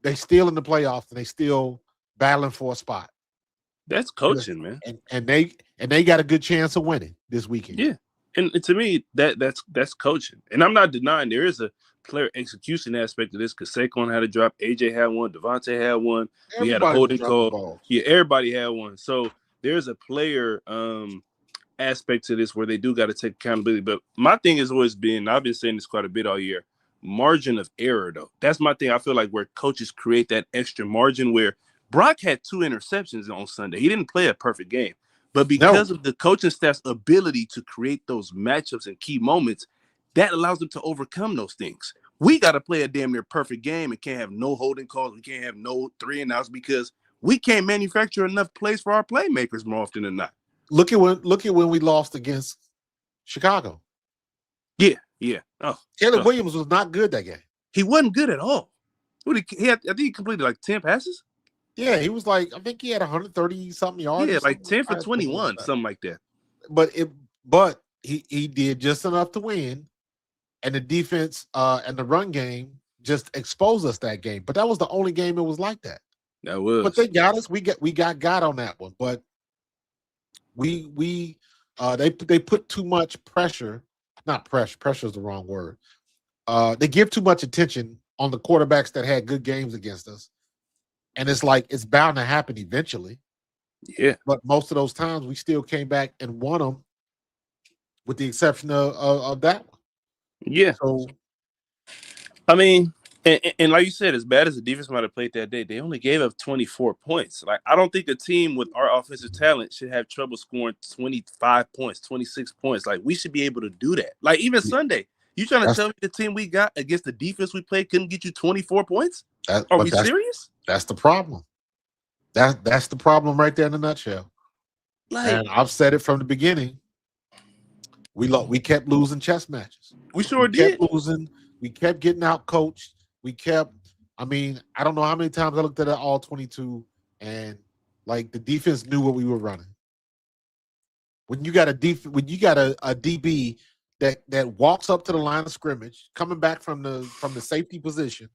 they still in the playoffs and they still battling for a spot. That's coaching, man. And they got a good chance of winning this weekend. Yeah. And to me, that's coaching. And I'm not denying there is a player execution aspect of this because Saquon had a drop, AJ had one, Devontae had one. We had a holding call. Yeah, everybody had one. So there's a player aspect to this where they do got to take accountability. But my thing has always been, I've been saying this quite a bit all year, margin of error, though. That's my thing. I feel like where coaches create that extra margin where Brock had 2 interceptions on Sunday. He didn't play a perfect game. But because of the coaching staff's ability to create those matchups and key moments, that allows them to overcome those things. We got to play a damn near perfect game and can't have no holding calls. We can't have no 3-and-outs because we can't manufacture enough plays for our playmakers more often than not. Look at when we lost against Chicago. Yeah. Oh, Caleb Williams was not good that game. He wasn't good at all. I think he completed like 10 passes. Yeah, he was like, I think he had 130 something yards. Yeah, like 10 for 21, something like that. But he did just enough to win, and the defense and the run game just exposed us that game. But that was the only game it was like that. That was. But they got us. We got on that one. But they put too much pressure. Not pressure. Pressure is the wrong word. They give too much attention on the quarterbacks that had good games against us. And it's like it's bound to happen eventually. Yeah. But most of those times we still came back and won them, with the exception of that one. Yeah. So, I mean, and like you said, as bad as the defense might have played that day, they only gave up 24 points. Like, I don't think a team with our offensive talent should have trouble scoring 25 points, 26 points. Like, we should be able to do that. Like, even Sunday, you trying to tell me the team we got against the defense we played couldn't get you 24 points? Are we serious? That's the problem. That's the problem right there in a nutshell. And I've said it from the beginning. We kept losing chess matches. We sure did. Kept losing. We kept getting out coached. I don't know how many times I looked at it all 22, and like the defense knew what we were running. When you got a DB that walks up to the line of scrimmage, coming back from the safety position,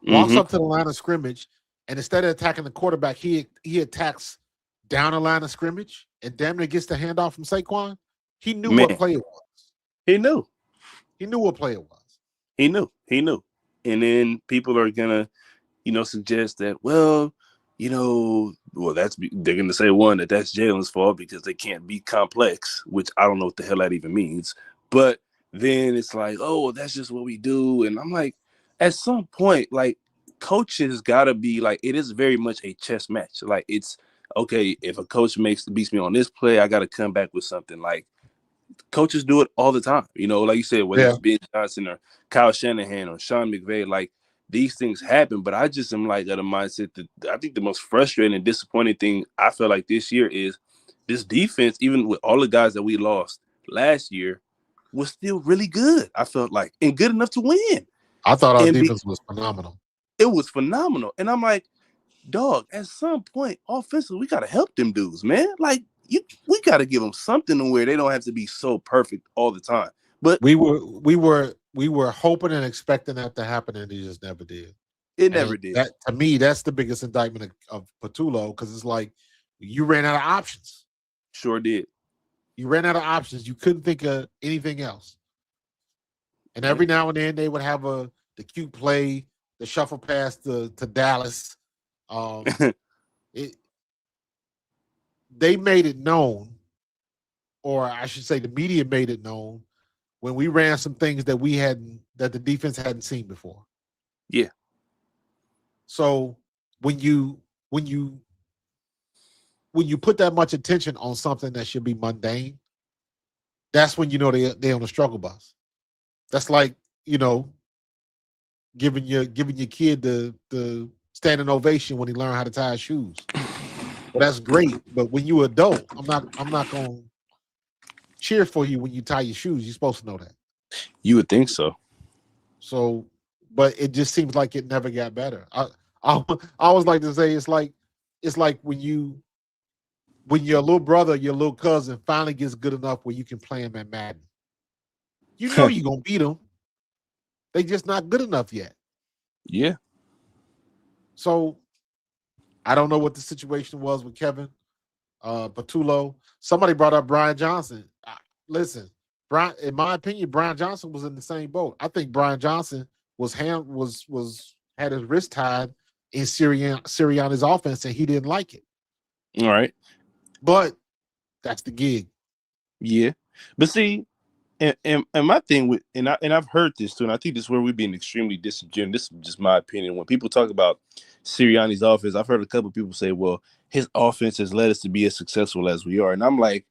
walks up to the line of scrimmage, and instead of attacking the quarterback, he attacks down the line of scrimmage and damn near gets the handoff from Saquon. He knew what play it was. He knew. He knew what play it was. He knew. And then people are gonna, suggest that, they're gonna say that's Jalen's fault because they can't be complex, which I don't know what the hell that even means. But then it's like, oh, that's just what we do. And I'm like, at some point, like, coaches gotta be like, it is very much a chess match. Like, it's okay, if a coach beats me on this play, I gotta come back with something. Like, coaches do it all the time. Like you said, whether it's Ben Johnson or Kyle Shanahan or Sean McVay, like, these things happen. But I just am like at a mindset that I think the most frustrating and disappointing thing I feel like this year is this defense, even with all the guys that we lost last year, was still really good. I felt like, and good enough to win. I thought our defense was phenomenal. It was phenomenal. And I'm like, dog, at some point, offensively, we got to help them dudes, man. Like, we got to give them something to where they don't have to be so perfect all the time. But we were we were hoping and expecting that to happen, and it just never did. It And never did. that to me, that's the biggest indictment of Patullo, because it's like you ran out of options. Sure did. You ran out of options. You couldn't think of anything else. And Yeah. every now and then they would have the cute play, the shuffle pass to Dallas. It they made it known, or I should say the media made it known, when we ran some things that the defense hadn't seen before. Yeah. So when you put that much attention on something that should be mundane, that's when you know they're on the struggle bus. That's like, giving your kid the standing ovation when he learned how to tie his shoes. Well, that's great, but when you're adult, I'm not gonna cheer for you when you tie your shoes. You're supposed to know that. You would think so. So, but it just seems like it never got better. I always like to say it's like when your little brother, your little cousin finally gets good enough where you can play him at Madden. You know you're gonna beat them. They just not good enough yet. Yeah. So I don't know what the situation was with Kevin Patullo. Somebody brought up Brian Johnson. Listen, Brian, in my opinion, Brian Johnson was in the same boat. I think Brian Johnson had his wrist tied in Sirianni's offense, and he didn't like it. All right. But that's the gig. Yeah. But see, and my thing with I've heard this too, and I think this is where we're being extremely disingenuous. This is just my opinion. When people talk about Sirianni's offense, I've heard a couple of people say, well, his offense has led us to be as successful as we are. And I'm like,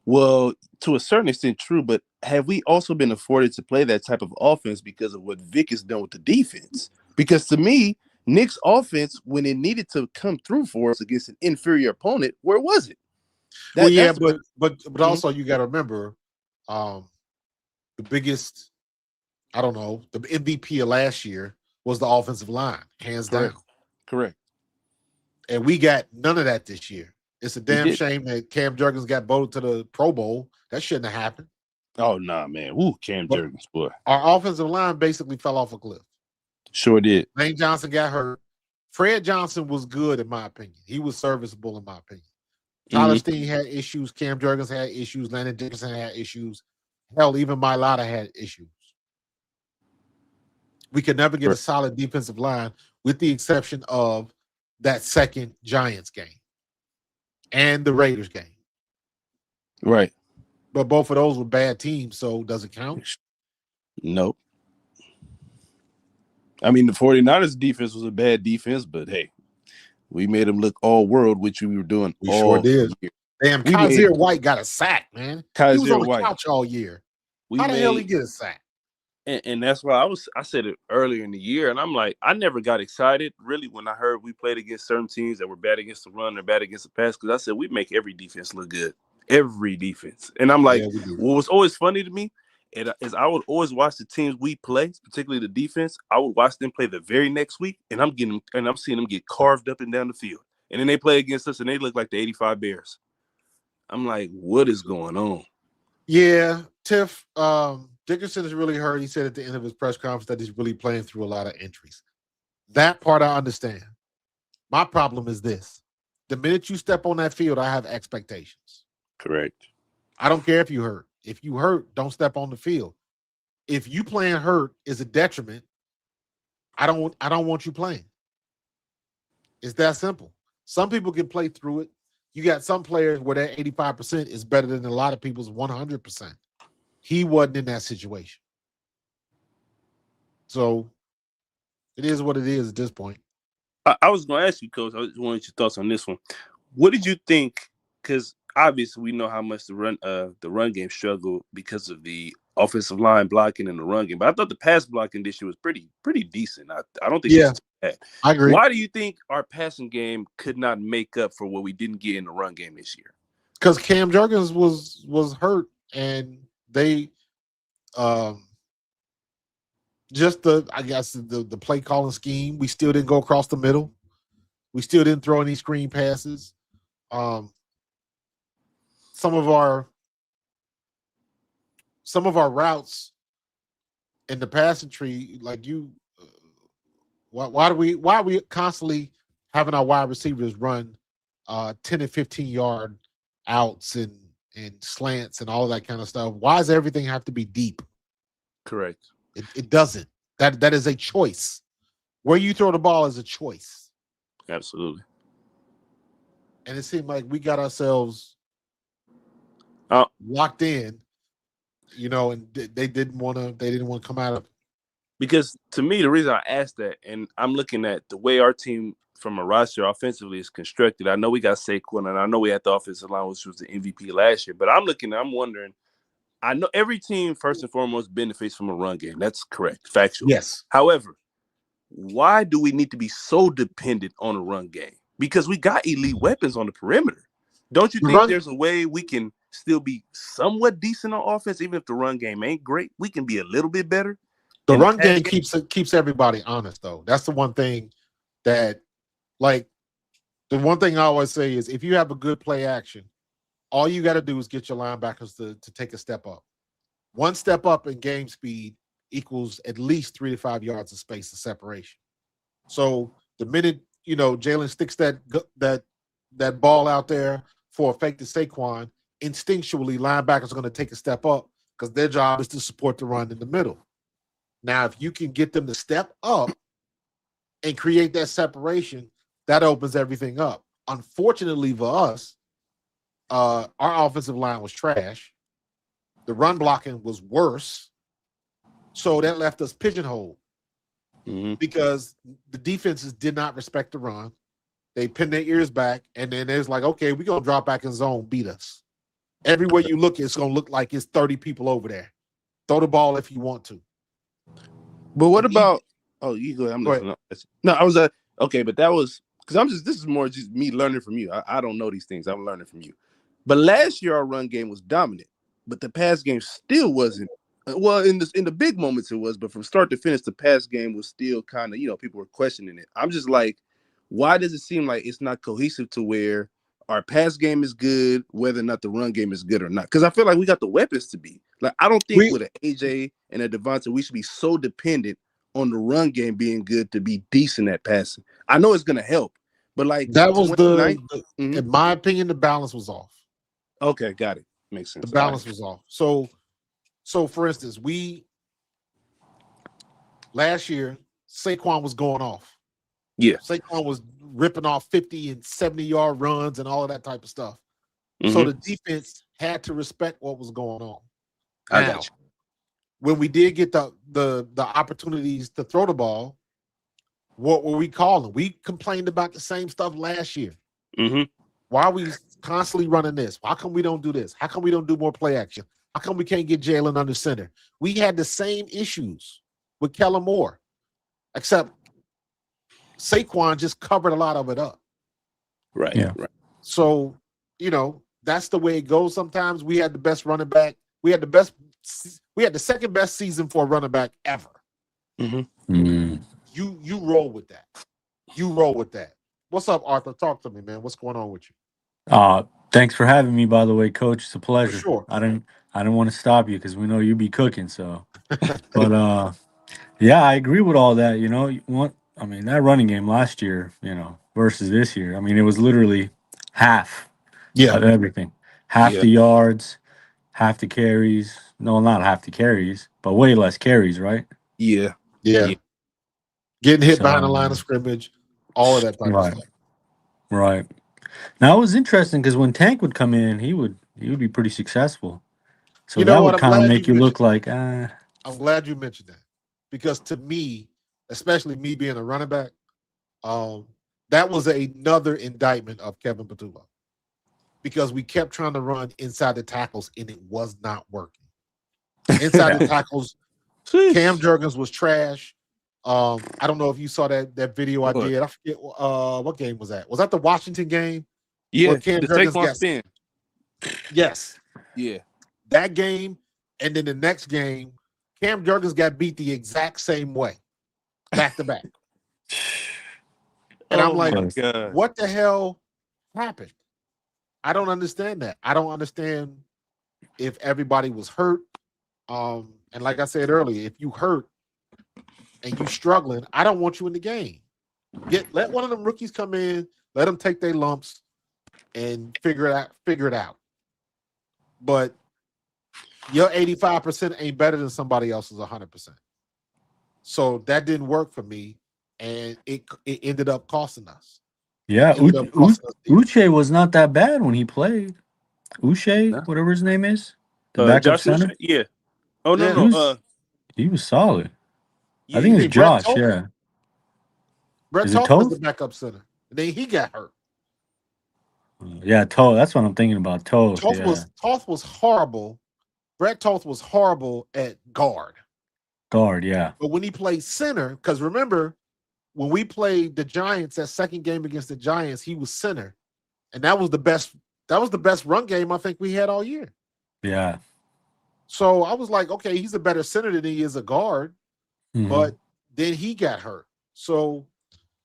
well, to a certain extent, true, but have we also been afforded to play that type of offense because of what Vic has done with the defense? Because to me, Nick's offense, when it needed to come through for us against an inferior opponent, where was it? But also you got to remember, the biggest, I don't know, the MVP of last year was the offensive line, hands down. Correct. And we got none of that this year. It's a damn shame that Cam Jurgens got voted to the Pro Bowl. That shouldn't have happened. Oh, nah, man. Ooh, Cam Jurgens, boy. Our offensive line basically fell off a cliff. Sure did. Lane Johnson got hurt. Fred Johnson was good, in my opinion. He was serviceable, in my opinion. Tyler Steen had issues. Cam Jurgens had issues. Landon Dickerson had issues. Hell, even Mailata had issues. We could never get a solid defensive line, with the exception of that second Giants game and the Raiders game. Right. But both of those were bad teams, so does it count? Nope. I mean, the 49ers defense was a bad defense, but hey, we made them look all world, which we were doing we sure did. Year. Damn, Kaiser White got a sack, man. He was on the couch all year. How the hell he get a sack? And that's why I said it earlier in the year, and I'm like, I never got excited really when I heard we played against certain teams that were bad against the run or bad against the pass, because I said we make every defense look good, every defense. And I'm like, what was always funny to me is I would always watch the teams we play, particularly the defense. I would watch them play the very next week, and I'm seeing them get carved up and down the field, and then they play against us, and they look like the '85 Bears. I'm like, what is going on? Yeah, Tiff. Dickerson is really hurt. He said at the end of his press conference that he's really playing through a lot of injuries. That part I understand. My problem is this. The minute you step on that field, I have expectations. Correct. I don't care if you hurt. If you hurt, don't step on the field. If you playing hurt is a detriment, I don't want you playing. It's that simple. Some people can play through it. You got some players where that 85% is better than a lot of people's 100%. He wasn't in that situation. So it is what it is at this point. I was going to ask you, Coach, I just wanted your thoughts on this one. What did you think? Because obviously we know how much the run game struggled because of the offensive line blocking in the run game. But I thought the pass blocking this year was pretty decent. I don't think it's bad. I agree. Why do you think our passing game could not make up for what we didn't get in the run game this year? Because Cam Jurgens was hurt, and they just the play calling scheme. We still didn't go across the middle. We still didn't throw any screen passes. Some of our routes in the passing tree, like you, why are we constantly having our wide receivers run 10 and 15-yard outs and slants and all that kind of stuff? Why does everything have to be deep? Correct. It doesn't. That is a choice. Where you throw the ball is a choice. Absolutely. And it seemed like we got ourselves Oh, locked in, and they didn't want to come out of it. because to me, the reason I asked that, and I'm looking at the way our team from a roster offensively is constructed. I know we got Saquon, and I know we had the offensive line, which was the MVP last year. But I'm wondering. I know every team first and foremost benefits from a run game. That's correct, factual. Yes. However, why do we need to be so dependent on a run game? Because we got elite weapons on the perimeter. Don't you think there's a way we can still be somewhat decent on offense, even if the run game ain't great? We can be a little bit better. The run game keeps everybody honest, though. That's the one thing that, like, the one thing I always say is if you have a good play action, all you got to do is get your linebackers to take a step up. One step up in game speed equals at least 3 to 5 yards of space of separation. So the minute Jalen sticks that ball out there for a fake to Saquon, instinctually linebackers are going to take a step up because their job is to support the run in the middle. Now, if you can get them to step up and create that separation, that opens everything up. Unfortunately for us, our offensive line was trash. The run blocking was worse. So that left us pigeonholed because the defenses did not respect the run. They pinned their ears back, and then it's like, okay, we're going to drop back in zone, beat us. Everywhere you look, it's going to look like it's 30 people over there. Throw the ball if you want to. But what about – oh, you go ahead. I'm listening. No, I was okay, but that was – because this is more just me learning from you. I don't know these things. I'm learning from you. But last year, our run game was dominant, but the pass game still wasn't. Well, in the big moments it was, but from start to finish, the pass game was still kind of, people were questioning it. I'm just like, why does it seem like it's not cohesive to where our pass game is good, whether or not the run game is good or not? Because I feel like we got the weapons to be. Like, I don't think with an AJ and a Devontae, we should be so dependent on the run game being good to be decent at passing. I know it's going to help, but like that was in my opinion, the balance was off. Okay, got it. Makes sense. The balance was off. So for instance, last year, Saquon was going off. Yeah. Saquon was ripping off 50 and 70-yard runs and all of that type of stuff. So the defense had to respect what was going on. I got you. When we did get the opportunities to throw the ball, what were we calling? We complained about the same stuff last year. Why are we constantly running this? How come we don't do this? How come we don't do more play action? How come we can't get Jalen under center? We had the same issues with Kellen Moore, except Saquon just covered a lot of it up. Right. Yeah. Right. So, that's the way it goes sometimes. We had the best running back. We had the second best season for a running back ever. You roll with that. You roll with that. What's up, Arthur? Talk to me, man. What's going on with you? Thanks for having me, by the way, Coach. It's a pleasure. For sure. I didn't want to stop you because we know you be cooking. So, but yeah, I agree with all that. That running game last year, versus this year. I mean, it was literally half of everything. Half the yards, half the carries. No, not half the carries, but way less carries, right? Yeah. Getting hit behind the line of scrimmage, all of that type of stuff. Right. Now it was interesting because when Tank would come in, he would be pretty successful. So that would kind of make you look like. I'm glad you mentioned that because to me, especially me being a running back, that was another indictment of Kevin Petullo because we kept trying to run inside the tackles and it was not working. Inside the tackles, Cam Jurgens was trash. I don't know if you saw that video I did. I forget what game was that. Was that the Washington game? Yeah, the Saquon spin. Yes. Yeah. That game, and then the next game, Cam Jurgens got beat the exact same way, back to back. And I'm like, what the hell happened? I don't understand that. I don't understand if everybody was hurt. And like I said earlier, if you hurt and you struggling, I don't want you in the game. Let one of them rookies come in, let them take their lumps and figure it out. But your 85% ain't better than somebody else's 100%. So that didn't work for me, and it ended up costing us. Yeah, It ended up costing us dear. Uche was not that bad when he played. Uche, Nah. whatever his name is, the backup Josh center. Uche? Yeah. Oh no, Yeah. no. He was solid. Yeah, I he think I it's mean, was. Josh. Yeah. Brett Is it Toth was the Toth? backup center. And then he got hurt. Yeah, Toth. That's what I'm thinking about. Toth. Toth Yeah. was horrible. Brett Toth was horrible at guard. Guard. Yeah. But when he played center, because remember, when we played the Giants, that second game against the Giants, he was center. And that was the best run game I think we had all year. Yeah. So I was like, okay, he's a better center than he is a guard. Mhm. But then he got hurt. So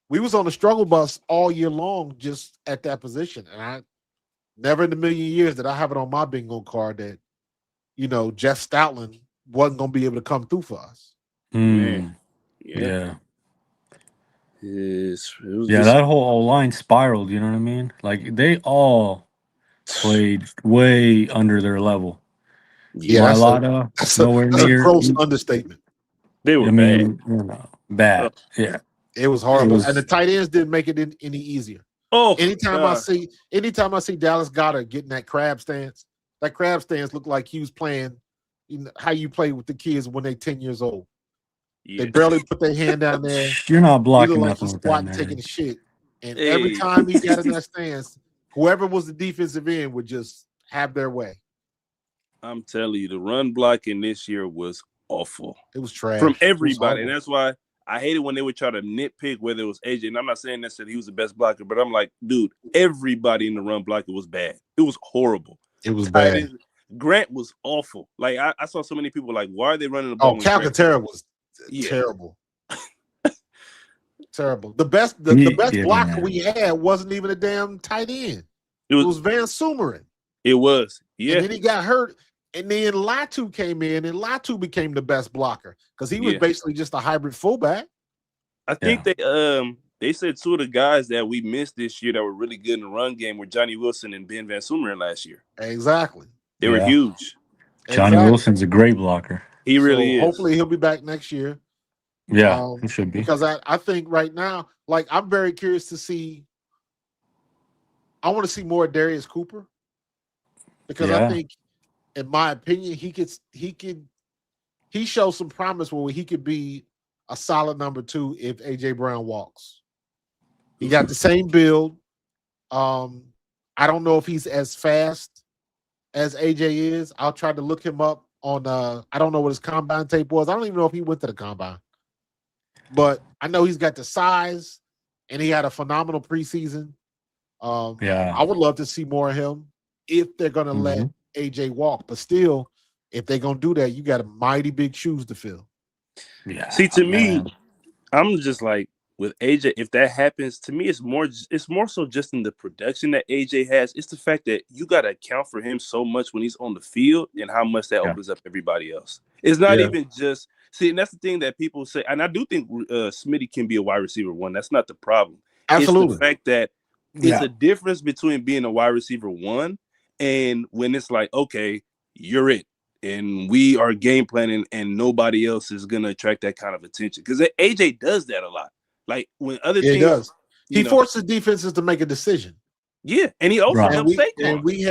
we was on the struggle bus all year long just at that position. And I never in a million years did I have it on my bingo card that, Jeff Stoutland wasn't going to be able to come through for us. Man. Yeah. It was Yeah, just that whole line spiraled, you know what I mean? Like they all played way under their level. Yeah, Mailata, nowhere that's a near. gross understatement. they were I bad. mean, bad. Yeah. It was It horrible. was And the tight ends didn't make it any easier. Oh, Anytime God. I see Dallas Goedert getting that crab stance looked like he was playing how you play with the kids when they're 10 years old. Yeah. They barely put their hand down there. you're not He blocking looked like nothing he's with that, squatting, man. taking a shit. And Hey. every time he got in that stance, whoever was the defensive end would just have their way. I'm telling you, the run blocking this year was awful. It was trash. From It was everybody. And horrible. that's why I hated when they would try to nitpick whether it was AJ. And I'm not saying necessarily he was the best blocker, but I'm like, dude, everybody in the run blocking was bad. It was horrible. It was Tight bad. ends- Grant was awful. Like I saw so many people like, why are they running the Oh, ball? when Grant- Calcaterra was terrible. Terrible. The best blocker man. we had wasn't even a damn tight end. It It was was Van Sumeren. It was. Yeah. And then he got hurt. And then Latu came in, and Latu became the best blocker because he was Yeah. basically just a hybrid fullback. I think they said two of the guys that we missed this year that were really good in the run game were Johnny Wilson and Ben Van Sumeren last year. Exactly. They were huge. Johnny Wilson's a great blocker. He really is. Hopefully he'll be back next year. Yeah, he should be. Because I think right now, like I'm very curious to see. I want to see more Darius Cooper because I think, in my opinion, he shows some promise where he could be a solid number 2 if AJ Brown walks. He got the same build. I don't know if he's as fast as AJ is. I'll try to look him up on I don't know what his combine tape was. I don't even know if he went to the combine. But I know he's got the size and he had a phenomenal preseason. I would love to see more of him if they're gonna let AJ walk. But still, if they're gonna do that, you got a mighty big shoes to fill. Yeah. See, to me, I'm just like with AJ, if that happens, to me, it's more so just in the production that AJ has. It's the fact that you got to account for him so much when he's on the field and how much that opens up everybody else. It's not even just and that's the thing that people say, and I do think Smitty can be a wide receiver 1. That's not the problem. Absolutely. It's the fact that it's a difference between being a wide receiver 1 and when it's like, okay, you're it. And we are game planning and nobody else is going to attract that kind of attention. Because AJ does that a lot. Like when other teams. He does. He forces defenses to make a decision. Yeah. And he also helps Saquon. And we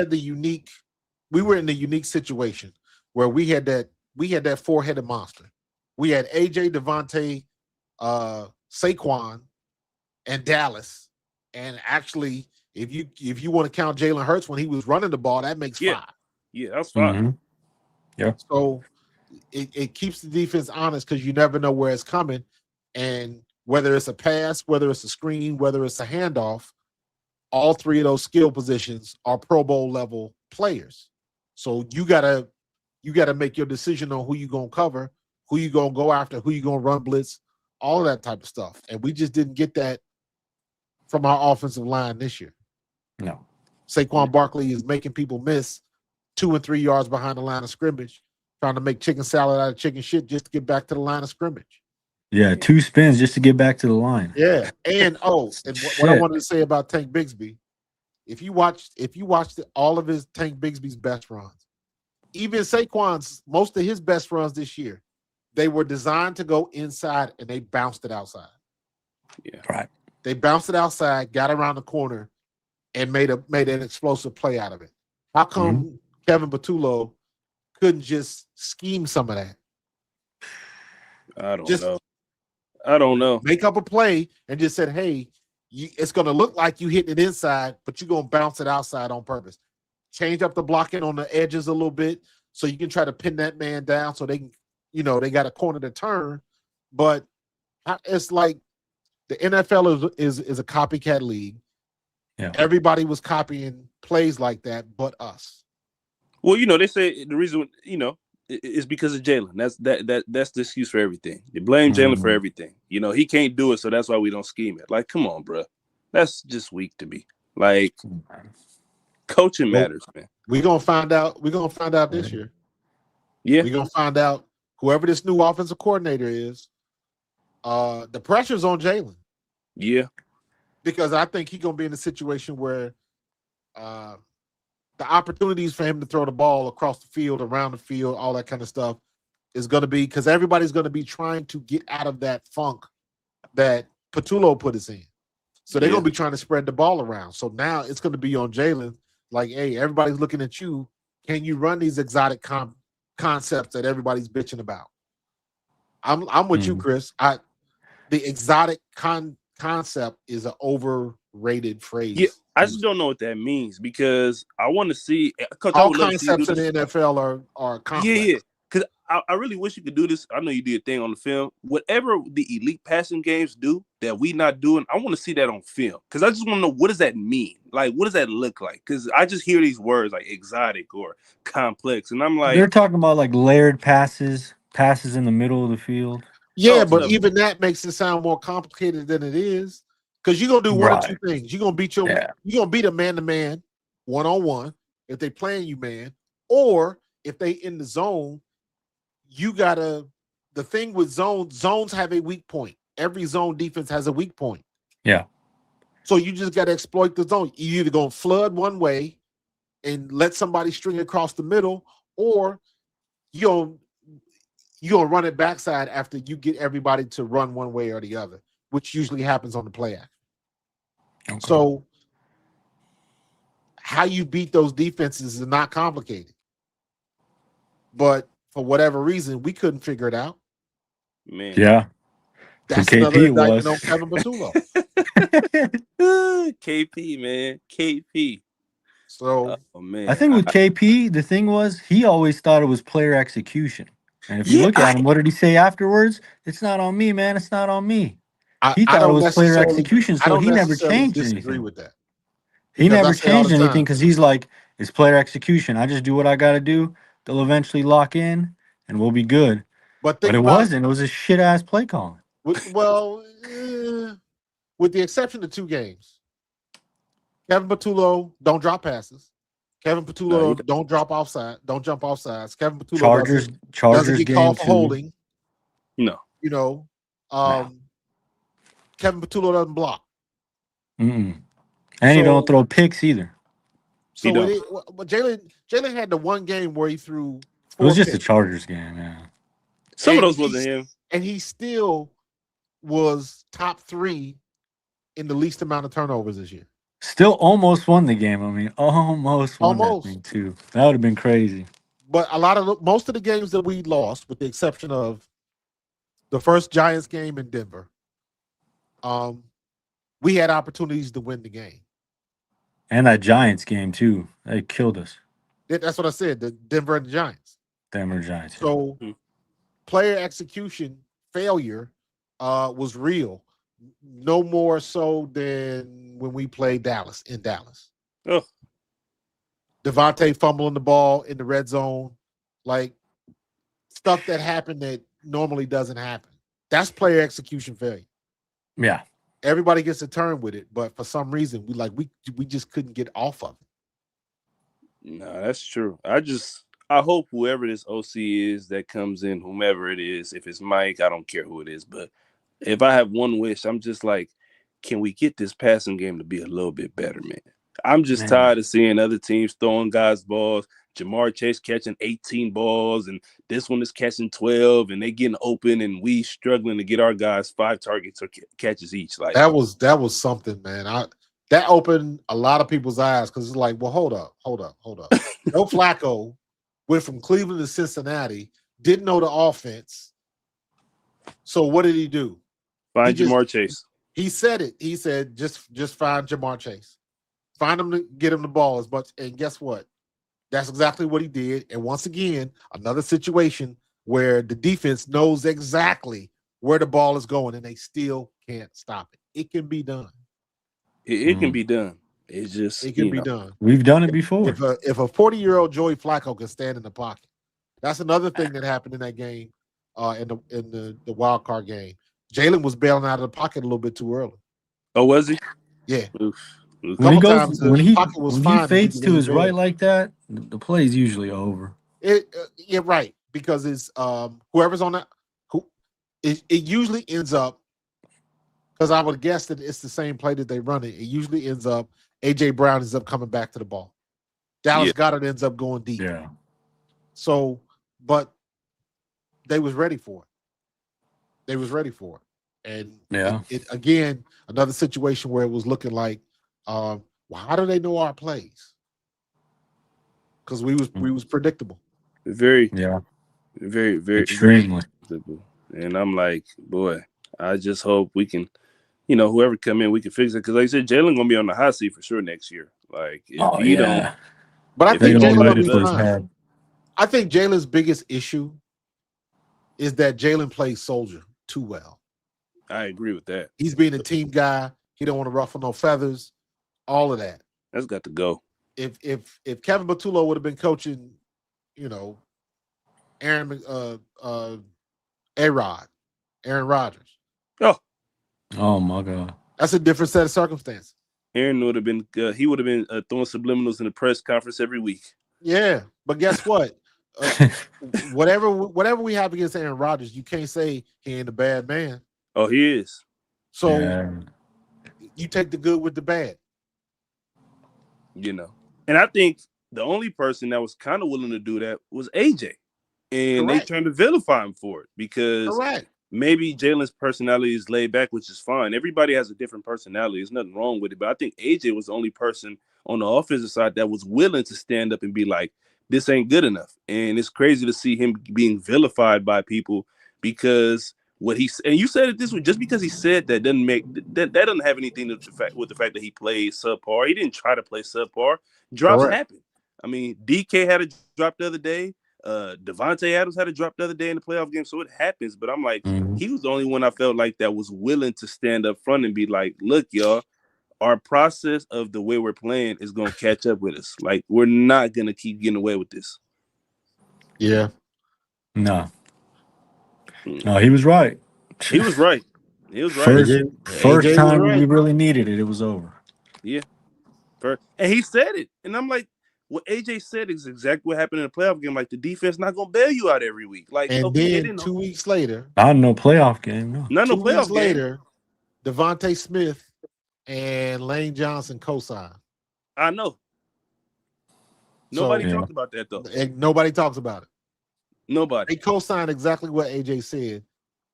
were in the unique situation where we had that 4-headed monster. We had AJ, Devontae, Saquon, and Dallas. And actually, if you want to count Jalen Hurts when he was running the ball, that makes 5. Yeah, that's 5. Yeah. So it keeps the defense honest because you never know where it's coming. And whether it's a pass, whether it's a screen, whether it's a handoff, all 3 of those skill positions are Pro Bowl level players. So you gotta make your decision on who you're gonna cover, who you're gonna go after, who you're gonna run blitz, all of that type of stuff. And we just didn't get that from our offensive line this year. No. Saquon Barkley is making people miss 2 and 3 yards behind the line of scrimmage. trying to make chicken salad out of chicken shit just to get back to the line of scrimmage. Yeah, 2 spins just to get back to the line. Yeah, and what I wanted to say about Tank Bigsby, if you watched all of his Tank Bigsby's best runs, even Saquon's most of his best runs this year, they were designed to go inside and they bounced it outside. Yeah, right. They bounced it outside, got around the corner, and made an explosive play out of it. How come Kevin Patullo couldn't just scheme some of that? I don't know. Make up a play and just said, hey, it's going to look like you hitting it inside, but you're going to bounce it outside on purpose. Change up the blocking on the edges a little bit so you can try to pin that man down so they can, they got a corner to turn. But it's like the NFL is a copycat league. Yeah. Everybody was copying plays like that but us. Well, they say the reason, is because of Jalen. That's the excuse for everything. They blame Jalen for everything. He can't do it, so that's why we don't scheme it. Like, come on, bro. That's just weak to me. Like, coaching matters, man. We're gonna find out. We're gonna find out this year. Yeah, we're gonna find out whoever this new offensive coordinator is. The pressure's on Jalen. Yeah, because I think he's gonna be in a situation where the opportunities for him to throw the ball across the field, around the field, all that kind of stuff is going to be because everybody's going to be trying to get out of that funk that Patullo put us in. So they're going to be trying to spread the ball around. So now it's going to be on Jalen. Like, hey, everybody's looking at you. Can you run these exotic concepts that everybody's bitching about? I'm with you, Chris. The exotic concept is an overrated phrase. Yeah, I just don't know what that means because I want to see. All concepts in the NFL are complex. Yeah. Because I really wish you could do this. I know you did a thing on the film. Whatever the elite passing games do that we not doing, I want to see that on film. Because I just want to know, what does that mean? Like, what does that look like? Because I just hear these words like exotic or complex, and I'm like, they're talking about like layered passes in the middle of the field. Yeah, but even that makes it sound more complicated than it is. Because you're gonna do one or two things. You're gonna beat a man-to-man, one-on-one, if they playing you man, or if they in the zone, you gotta. The thing with zones have a weak point. Every zone defense has a weak point. Yeah. So you just gotta exploit the zone. You're either gonna flood one way and let somebody string across the middle, or you're gonna run it backside after you get everybody to run one way or the other, which usually happens on the play action. Okay. So how you beat those defenses is not complicated. But for whatever reason, we couldn't figure it out. Man. Yeah. That's another indictment on Kevin Patullo. KP, man. KP. So I think with KP, the thing was he always thought it was player execution. And if you look at him, what did he say afterwards? It's not on me, man. It's not on me. He thought it was player execution, so he never changed anything. With that. He never changed anything because he's like, it's player execution. I just do what I got to do. They'll eventually lock in, and we'll be good. But it wasn't. It was a shit-ass play calling. Well, with the exception of 2 games, Kevin Patullo don't drop passes. Kevin Patullo don't drop offside. Don't jump offsides. Kevin Patullo doesn't get called for holding. No. Kevin Patullo doesn't block. And he don't throw picks either. So but Jalen had the one game where he threw 4 It was just picks. a Chargers game, yeah. Some of those wasn't him. And he still was top 3 in the least amount of turnovers this year. Still almost won the game. I mean, almost won that thing too. That would have been crazy. But most of the games that we lost, with the exception of the first Giants game in Denver, we had opportunities to win the game. And that Giants game too. They killed us. That's what I said. The Denver and the Giants. Denver Giants. So player execution failure was real. No more so than when we played Dallas in Dallas. Oh. Devontae fumbling the ball in the red zone, like stuff that happened that normally doesn't happen. That's player execution failure. Yeah. Everybody gets a turn with it, but for some reason we just couldn't get off of it. No, that's true. I I hope whoever this OC is that comes in, whomever it is, if it's Mike, I don't care who it is, but if I have one wish, I'm just like, can we get this passing game to be a little bit better, man? I'm just Man. tired of seeing other teams throwing guys balls. Jamar Chase catching 18 balls, and this one is catching 12, and they getting open, and we struggling to get our guys 5 targets or catches each. Like, That was something, man. That opened a lot of people's eyes because it's like, well, hold up. Joe Flacco went from Cleveland to Cincinnati, didn't know the offense. So what did he do? find Jamar Chase. He said it. He said, just find Jamar Chase. Find him to get him the ball as much. And guess what? That's exactly what he did. And once again, another situation where the defense knows exactly where the ball is going and they still can't stop it. It can be done. It can be done. It's just It can be done. We've done it before. If a 40-year-old Joey Flacco can stand in the pocket, that's another thing that happened in that game, in the wild card game. Jalen was bailing out of the pocket a little bit too early. Oh, was he? Yeah. Oof. When he times goes, when he pocket was when fine, he but fades he to his bailed. right like that, the play's usually over. Yeah, right. Because it's whoever's on that, it usually ends up, because I would guess that it's the same play that they run it. It usually ends up AJ Brown ends up coming back to the ball. Dallas Goedert ends up going deep. Yeah. So, but they was ready for it. And it again, another situation where it was looking like, well, how do they know our plays? Because we was predictable. Very, very extremely. And I'm like, boy, I just hope we can, whoever come in, we can fix it. Because like I said, Jalen gonna be on the hot seat for sure next year. Like, if he don't, but I think Jalen let will it be fine. I think Jalen's biggest issue is that Jalen plays soldier too well. I agree with that. He's being a team guy. He don't want to ruffle no feathers. All of that. That's got to go. If Kevin Batullo would have been coaching, Aaron Rodgers. Oh my God. That's a different set of circumstances. Aaron would have been he would have been throwing subliminals in the press conference every week. Yeah, but guess what? Whatever we have against Aaron Rodgers, you can't say he ain't a bad man. Oh, he is. So you take the good with the bad. And I think the only person that was kind of willing to do that was AJ. And Correct. They turned to vilify him for it because maybe Jalen's personality is laid back, which is fine. Everybody has a different personality. There's nothing wrong with it. But I think AJ was the only person on the offensive side that was willing to stand up and be like, this ain't good enough. And it's crazy to see him being vilified by people because what he and you said it this way, just because he said that doesn't make that doesn't have anything to do with the fact that he played subpar. He didn't try to play subpar. Drops happen. I mean, DK had a drop the other day. Devontae Adams had a drop the other day in the playoff game, so it happens. But I'm like, he was the only one I felt like that was willing to stand up front and be like, look, y'all, our process of the way we're playing is going to catch up with us. Like, we're not going to keep getting away with this. Yeah. No, he was right. He was right. First time we really needed it, it was over. Yeah. And he said it. And I'm like, what AJ said is exactly what happened in the playoff game. Like, the defense not going to bail you out every week. Like, and then 2 weeks later. Not no playoff game, no. Not no playoff game. Later, Devontae Smith and Lane Johnson co-signed. I know. Nobody talked about that, though. Nobody talks about it. Nobody. They co-signed exactly what AJ said,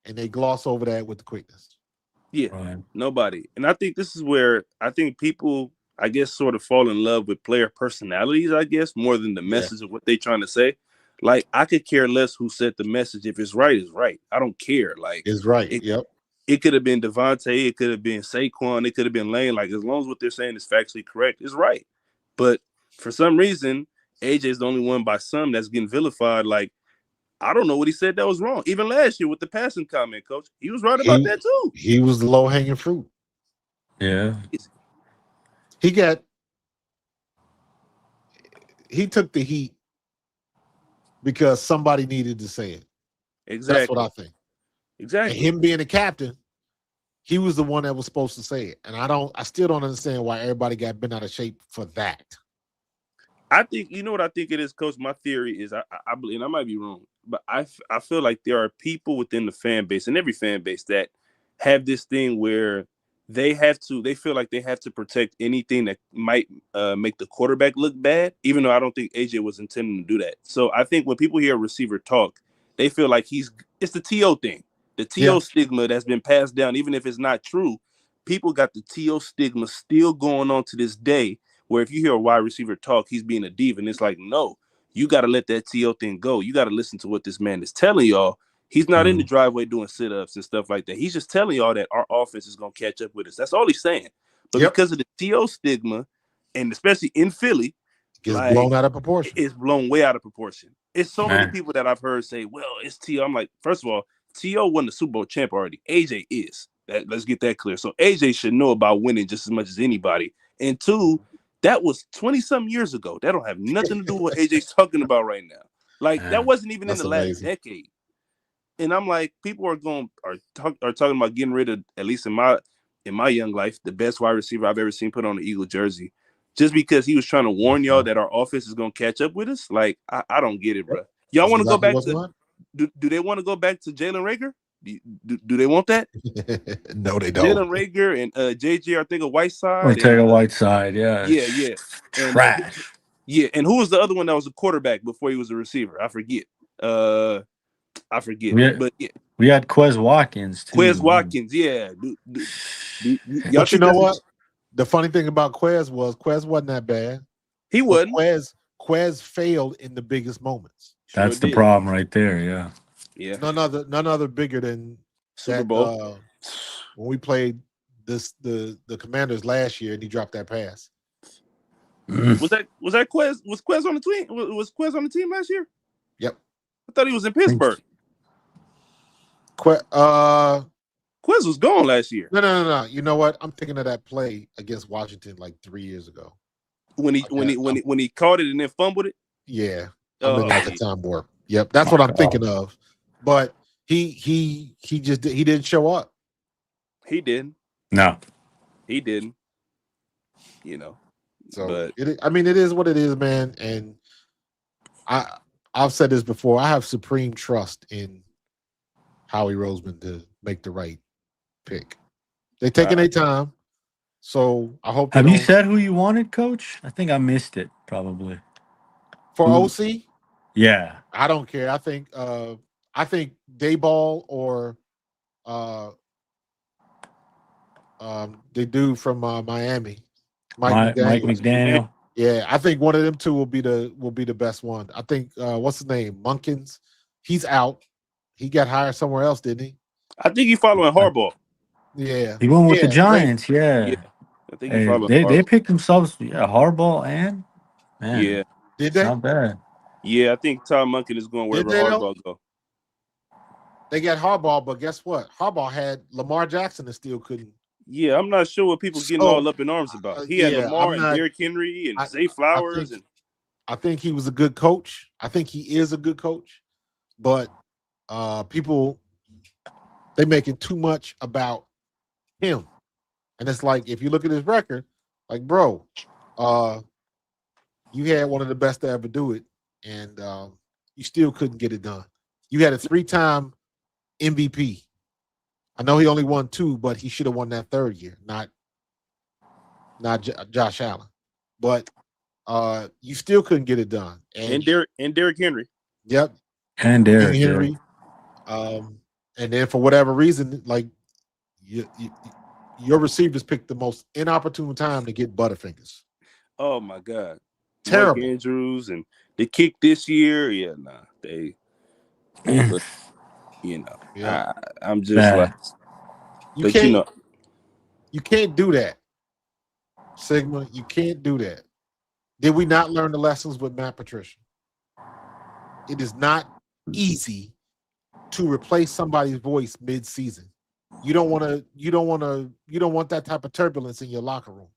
and they gloss over that with the quickness. Yeah, nobody. And I think this is where I think people, I guess, sort of fall in love with player personalities, I guess, more than the message of what they're trying to say. Like, I could care less who said the message. If it's right, it's right. I don't care. Like, it's right. It could have been Devontae. It could have been Saquon. It could have been Lane. Like, as long as what they're saying is factually correct, it's right. But for some reason, AJ is the only one by some that's getting vilified. Like, I don't know what he said that was wrong. Even last year with the passing comment, Coach, he was right about that too. He was the low-hanging fruit. Yeah. He took the heat because somebody needed to say it. Exactly. That's what I think. Exactly. And him being a captain, he was the one that was supposed to say it. And I still don't understand why everybody got bent out of shape for that. I think you know what I think it is, Coach. My theory is I believe, and I might be wrong, but I feel like there are people within the fan base and every fan base that have this thing where they feel like they have to protect anything that might make the quarterback look bad, even though I don't think AJ was intending to do that. So I think when people hear a receiver talk, they feel like it's the TO thing, the TO stigma that's been passed down, even if it's not true. People got the TO stigma still going on to this day, where if you hear a wide receiver talk, he's being a diva. And it's like, no, you got to let that TO thing go. You got to listen to what this man is telling y'all. He's not in the driveway doing sit-ups and stuff like that. He's just telling y'all that our offense is going to catch up with us. That's all he's saying. But because of the TO stigma, and especially in Philly, gets blown out of proportion. It's blown way out of proportion. It's so many people that I've heard say, well, it's TO. I'm like, first of all, TO won the Super Bowl champ already. AJ is. Let's get that clear. So AJ should know about winning just as much as anybody. And two, that was 20-something years ago. That don't have nothing to do with what AJ's talking about right now. Like, that wasn't even in the last decade. And I'm like, people are talking about getting rid of, at least in my young life, the best wide receiver I've ever seen put on an Eagle jersey, just because he was trying to warn y'all that our offense is going to catch up with us. Like, I don't get it, bro. Y'all want to go back to do they want to go back to Jalen Reagor? Do they want that? No, they don't. Jalen Reagor and JJ, I think, a Whiteside. Whiteside, yeah. Yeah. Trash. And who was the other one that was a quarterback before he was a receiver? I forget. But yeah. We had Quez Watkins, too. Quez Watkins, yeah. But you know what? The funny thing about Quez wasn't that bad. He wasn't. Quez failed in the biggest moments. That's the problem right there, yeah. Yeah. None other bigger than Super Bowl. When we played the Commanders last year and he dropped that pass. Was that Quez? Was Quez on the team? Was Quez on the team last year? Yep. I thought he was in Pittsburgh. Quez was gone last year. No. You know what? I'm thinking of that play against Washington like 3 years ago. When he caught it and then fumbled it? Yeah. I'm in like a time warp. Yep. That's what I'm thinking of. But he didn't show up. He didn't. No. He didn't. You know. So but it is what it is, man. And I've said this before. I have supreme trust in Howie Roseman to make the right pick. They're taking their time, so I hope. Have you said who you wanted, Coach? I think I missed it, probably. For OC? Yeah, I don't care. I think Dayball or the dude from Miami, Mike McDaniel. Yeah, I think one of them two will be the best one. I think what's his name? Munkins. He's out. He got hired somewhere else, didn't he? I think he's following Harbaugh. Yeah. He went with the Giants, yeah. I think he followed Harbaugh. They picked themselves, Harbaugh and man. Yeah. Did they? Not bad. Yeah, I think Tom Munkin is going wherever Harbaugh go. They got Harbaugh, but guess what? Harbaugh had Lamar Jackson and still couldn't. Yeah, I'm not sure what people getting all up in arms about. He had Lamar and Derrick Henry and Zay Flowers. I think he was a good coach. I think he is a good coach. But people, they making too much about him. And it's like, if you look at his record, like, bro, you had one of the best to ever do it, and you still couldn't get it done. You had a 3-time MVP. I know he only won 2, but he should have won that third year, not Josh Allen. But you still couldn't get it done. And Derrick Henry. Yep. And Derrick Henry. And then for whatever reason, like your receivers picked the most inopportune time to get Butterfingers. Oh my God. Terrible. Mark Andrews and the kick this year. Yeah, they look, yeah. I'm just like, you can't do that, Sigma. You can't do that. Did we not learn the lessons with Matt Patricia? It is not easy to replace somebody's voice mid-season. You don't want that type of turbulence in your locker room.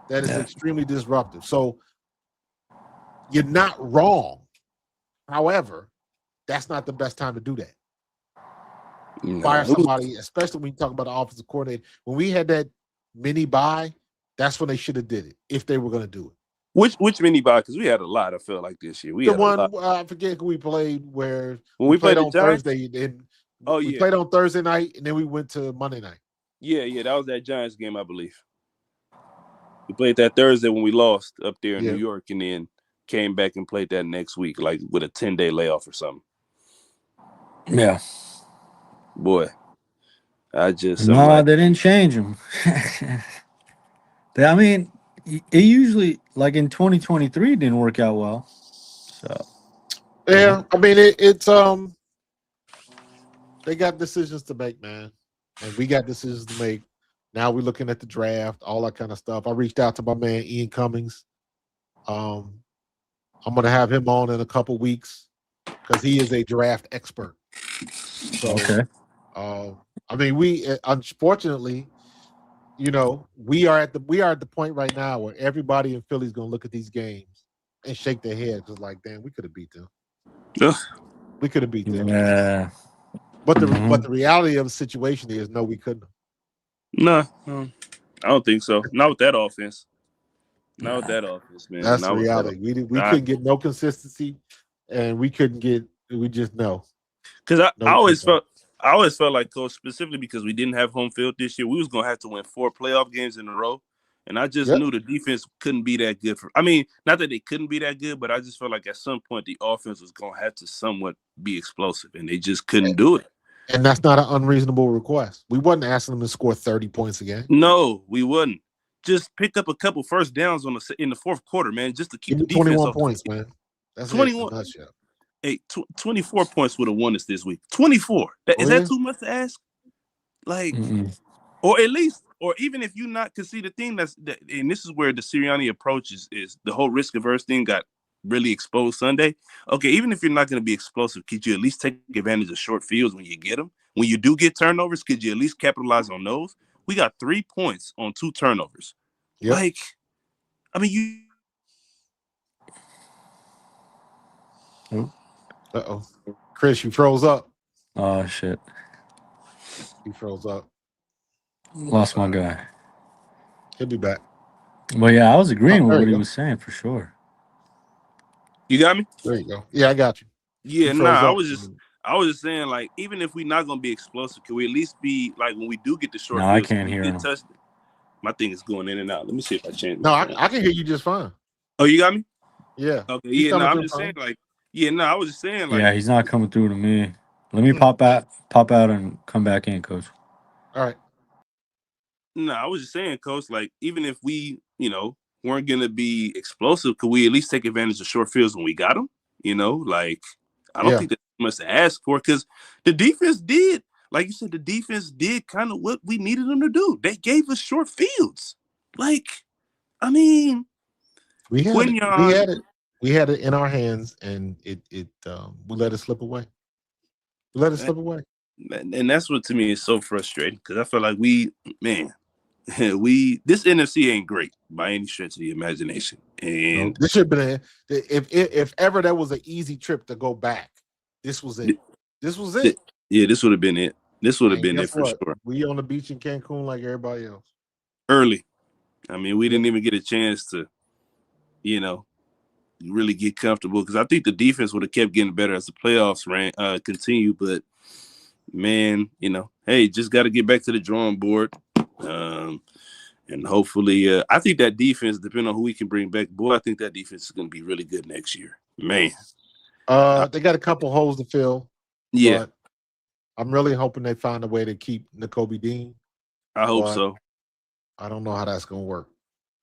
That is extremely disruptive. So you're not wrong. However, that's not the best time to do that. No. Fire somebody, especially when you talk about the offensive coordinator. When we had that mini bye, that's when they should have did it, if they were going to do it. Which mini bye? Because we had a lot. I felt like this year we The had a lot. one I forget who we played where When we we played played the on Giants. Thursday. Then Oh we yeah, played on Thursday night, and then we went to Monday night. yeah. That was that Giants game, I believe. We played that Thursday when we lost up there in New Yeah. York, and then came back and played that next week, like with a 10-day layoff or something. Yeah. Boy, I'm No, like, they didn't change him. I mean, it usually like in 2023 didn't work out well. So Yeah, I mean it's they got decisions to make, man, and we got decisions to make. Now we're looking at the draft, all that kind of stuff. I reached out to my man Ian Cummings. I'm gonna have him on in a couple weeks because he is a draft expert. So, okay. I mean, we unfortunately, we are at the point right now where everybody in Philly's gonna look at these games and shake their heads because, like, damn, we could have beat them. ugh. We could have beat them. Yeah. But Mhm. the reality of the situation is, no, we couldn't have. Nah, I don't think so. Not with that offense. Not with that offense, man. That's the Not with that. reality. We couldn't get no consistency, and we couldn't get. We just know. Because I No, always felt like, Coach, specifically because we didn't have home field this year, we was gonna have to win 4 playoff games in a row. And I just Yep. knew the defense couldn't be that good I mean, not that they couldn't be that good, but I just felt like at some point the offense was gonna have to somewhat be explosive, and they just couldn't do it. And that's not an unreasonable request. We wasn't asking them to score 30 points a game. No, we wouldn't. Just pick up a couple first downs in the fourth quarter, man, just to keep Give the me defense 21 off. points, man. That's 21. it. In a nutshell. Hey, 24 points would have won us this week. 24. Is that too much to ask? Like, or at least, or even if you not, because see the thing and this is where the Sirianni approach is the whole risk averse thing got really exposed Sunday. Okay, even if you're not going to be explosive, could you at least take advantage of short fields when you get them? When you do get turnovers, could you at least capitalize on those? We got 3 points on 2 turnovers. Yep. Like, I mean, Uh-oh. Chris, you froze up. Oh shit. You froze up. Lost my guy. He'll be back. But yeah, I was agreeing with there what you he go. was saying for sure. You got me? There you go. Yeah, I got you. Yeah, froze I up. was just saying, like, even if we're not gonna be explosive, can we at least be like when we do get the short No, I fields, can't we hear get him. touched. My thing is going in and out. Let me see if I change. No, I can hear you just fine. Oh, you got me? Yeah. Okay. He's Yeah. No, coming I'm through just fine. saying, like, yeah. No, I was just saying, like, Yeah, he's not coming through to me. Let me pop out and come back in, coach. All right. no, I was just saying, Coach. Like, even if we, weren't gonna be explosive, could we at least take advantage of short fields when we got them? Like, I don't Yeah. think that's much to ask for because the defense did, like you said, the defense did kind of what we needed them to do. They gave us short fields. Like, I mean, We had it. Quinion, We had it. We had it in our hands, and we let it slip away. We let it slip away. and that's what to me is so frustrating because I feel like this NFC ain't great by any stretch of the imagination. And This should have been if ever there was an easy trip to go back, this was it. This was it. Yeah, this would have been it. This would have And been it guess for what? sure. We on the beach in Cancun like everybody else. Early. I mean, we didn't even get a chance to, really get comfortable because I think the defense would have kept getting better as the playoffs continue. But man, hey, just got to get back to the drawing board. And hopefully, I think that defense, depending on who we can bring back, boy, I think that defense is going to be really good next year. Man. They got a couple holes to fill. Yeah. But I'm really hoping they find a way to keep Nakobe Dean. I hope so. I don't know how that's going to work.